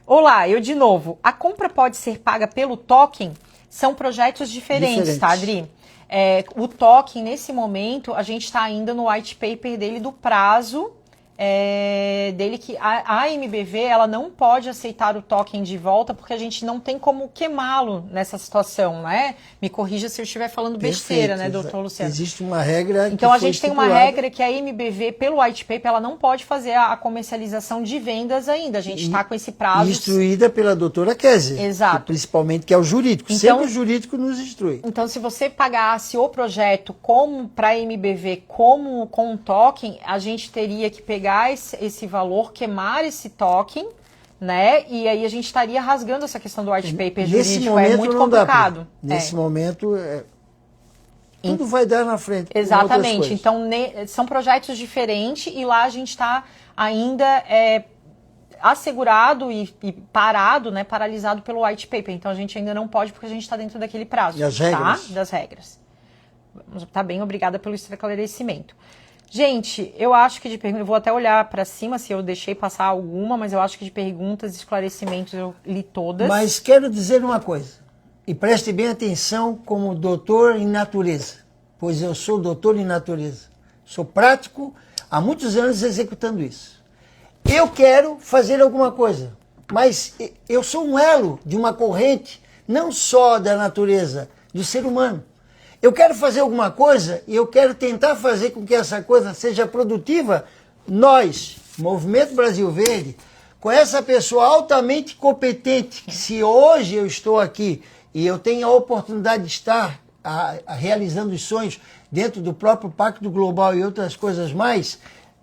Olá, eu de novo. A compra pode ser paga pelo token? São projetos diferentes. Tá, Adri? O token, nesse momento, a gente está ainda no white paper dele do prazo dele, que a MBV ela não pode aceitar o token de volta porque a gente não tem como queimá-lo nessa situação, né? Me corrija se eu estiver falando besteira, né, doutor Luciano? Existe uma regra. Então a gente tem uma regra que a MBV, pelo white paper, ela não pode fazer a comercialização de vendas ainda. A gente está com esse prazo. Instruída pela doutora Kézia. Exato. Principalmente, que é o jurídico. Então, sempre o jurídico nos instrui. Então, se você pagasse o projeto como para a MBV, como com um token, a gente teria que pegar esse valor, queimar esse token, né? E aí a gente estaria rasgando essa questão do white paper jurídico. É muito complicado. Nesse momento, tudo vai dar na frente. Exatamente. Então, são projetos diferentes e lá a gente está ainda assegurado e parado, né? Paralisado pelo white paper. Então, a gente ainda não pode porque a gente está dentro daquele prazo. E as regras? Tá? Das regras. Tá bem, obrigada pelo esclarecimento. Gente, eu acho que de perguntas, eu vou até olhar para cima se eu deixei passar alguma, mas eu acho que de perguntas e esclarecimentos eu li todas. Mas quero dizer uma coisa, e preste bem atenção como doutor em natureza, pois eu sou doutor em natureza. Sou prático há muitos anos executando isso. Eu quero fazer alguma coisa, mas eu sou um elo de uma corrente, não só da natureza, do ser humano. Eu quero fazer alguma coisa e eu quero tentar fazer com que essa coisa seja produtiva. Nós, Movimento Brasil Verde, com essa pessoa altamente competente, que se hoje eu estou aqui e eu tenho a oportunidade de estar realizando os sonhos dentro do próprio Pacto Global e outras coisas mais,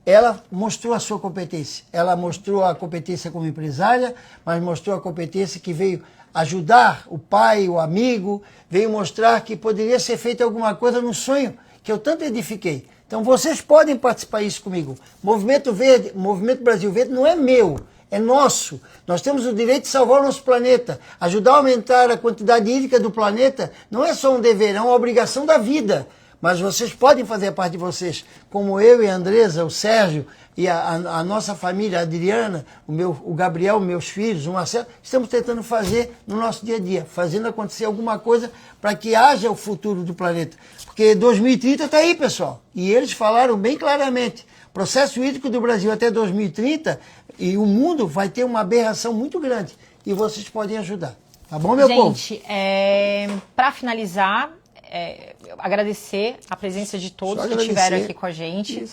ela mostrou a sua competência. Ela mostrou a competência como empresária, mas mostrou a competência que veio ajudar o pai, o amigo, veio mostrar que poderia ser feita alguma coisa no sonho que eu tanto edifiquei. Então vocês podem participar disso comigo. Movimento Verde, Movimento Brasil Verde não é meu, é nosso. Nós temos o direito de salvar o nosso planeta. Ajudar a aumentar a quantidade hídrica do planeta não é só um dever, é uma obrigação da vida. Mas vocês podem fazer parte de vocês, como eu e a Andresa, o Sérgio e a nossa família, a Adriana, o Gabriel, meus filhos, o Marcelo, estamos tentando fazer no nosso dia a dia, fazendo acontecer alguma coisa para que haja o futuro do planeta. Porque 2030 está aí, pessoal. E eles falaram bem claramente, processo hídrico do Brasil até 2030 e o mundo vai ter uma aberração muito grande. E vocês podem ajudar. Tá bom, meu povo? Gente, para finalizar, agradecer a presença de todos que estiveram aqui com a gente.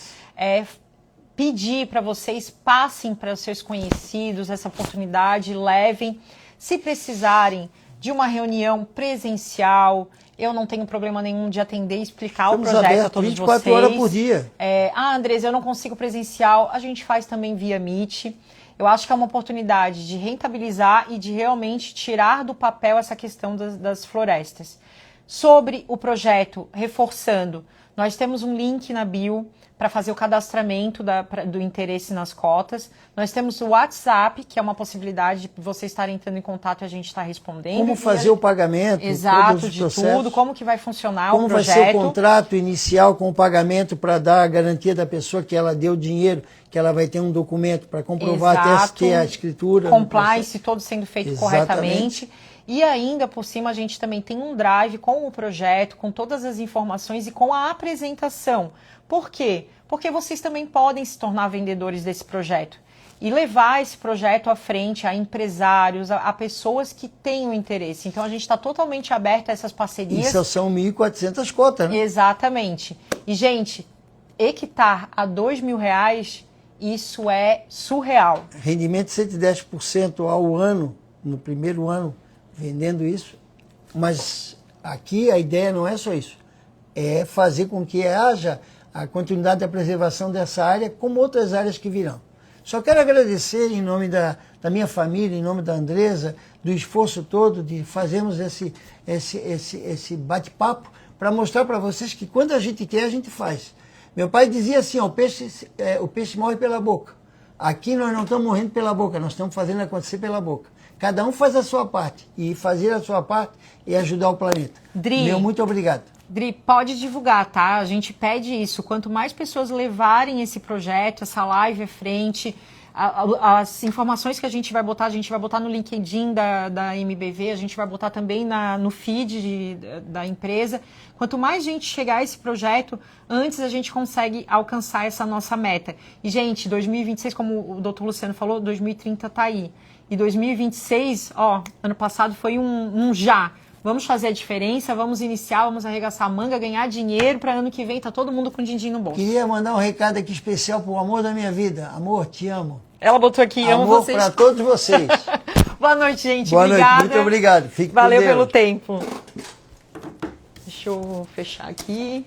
Pedir para vocês, passem para os seus conhecidos essa oportunidade, levem. Se precisarem de uma reunião presencial, eu não tenho problema nenhum de atender e explicar o projeto a todos 24 vocês. 24 horas por dia. Andresa, eu não consigo presencial, a gente faz também via Meet. eu acho que é uma oportunidade de rentabilizar e de realmente tirar do papel essa questão das florestas. Sobre o projeto, reforçando, nós temos um link na bio para fazer o cadastramento do interesse nas cotas. Nós temos o WhatsApp, que é uma possibilidade de você estar entrando em contato e a gente está respondendo. Como fazer o pagamento, exato, todos os de processos, tudo, como que vai funcionar como o projeto. vai ser o contrato inicial com o pagamento para dar a garantia da pessoa que ela deu dinheiro, que ela vai ter um documento para comprovar exato, até ter a escritura. Compliance, todo sendo feito exatamente. Corretamente. E ainda por cima a gente também tem um drive com o projeto, com todas as informações e com a apresentação. Por quê? Porque vocês também podem se tornar vendedores desse projeto e levar esse projeto à frente a empresários, a pessoas que tenham interesse. Então a gente está totalmente aberto a essas parcerias. Isso são 1.400 cotas, né? Exatamente. E, gente, hectare a R$2.000, isso é surreal. Rendimento de 110% ao ano, no primeiro ano, vendendo isso. Mas aqui a ideia não é só isso. É fazer com que haja a continuidade da preservação dessa área, como outras áreas que virão. Só quero agradecer em nome da minha família, em nome da Andresa, do esforço todo de fazermos esse bate-papo para mostrar para vocês que quando a gente quer, a gente faz. Meu pai dizia assim, ó, o peixe morre pela boca. Aqui nós não estamos morrendo pela boca, nós estamos fazendo acontecer pela boca. Cada um faz a sua parte, e fazer a sua parte é ajudar o planeta. Dri, meu muito obrigado. Dri, pode divulgar, tá? A gente pede isso. Quanto mais pessoas levarem esse projeto, essa live à frente, as informações que a gente vai botar no LinkedIn da MBV, a gente vai botar também no feed da empresa. Quanto mais gente chegar a esse projeto, antes a gente consegue alcançar essa nossa meta. E, gente, 2026, como o doutor Luciano falou, 2030 tá aí. E 2026, ó, ano passado foi um já. Vamos fazer a diferença, vamos iniciar, vamos arregaçar a manga, ganhar dinheiro para ano que vem tá todo mundo com din-din no bolso. Queria mandar um recado aqui especial pro amor da minha vida. Amor, te amo. Ela botou aqui, amo vocês. Amor para todos vocês. Boa noite, gente. Boa Obrigada. noite, muito obrigado. Fique Valeu com Deus. pelo tempo. Deixa eu fechar aqui.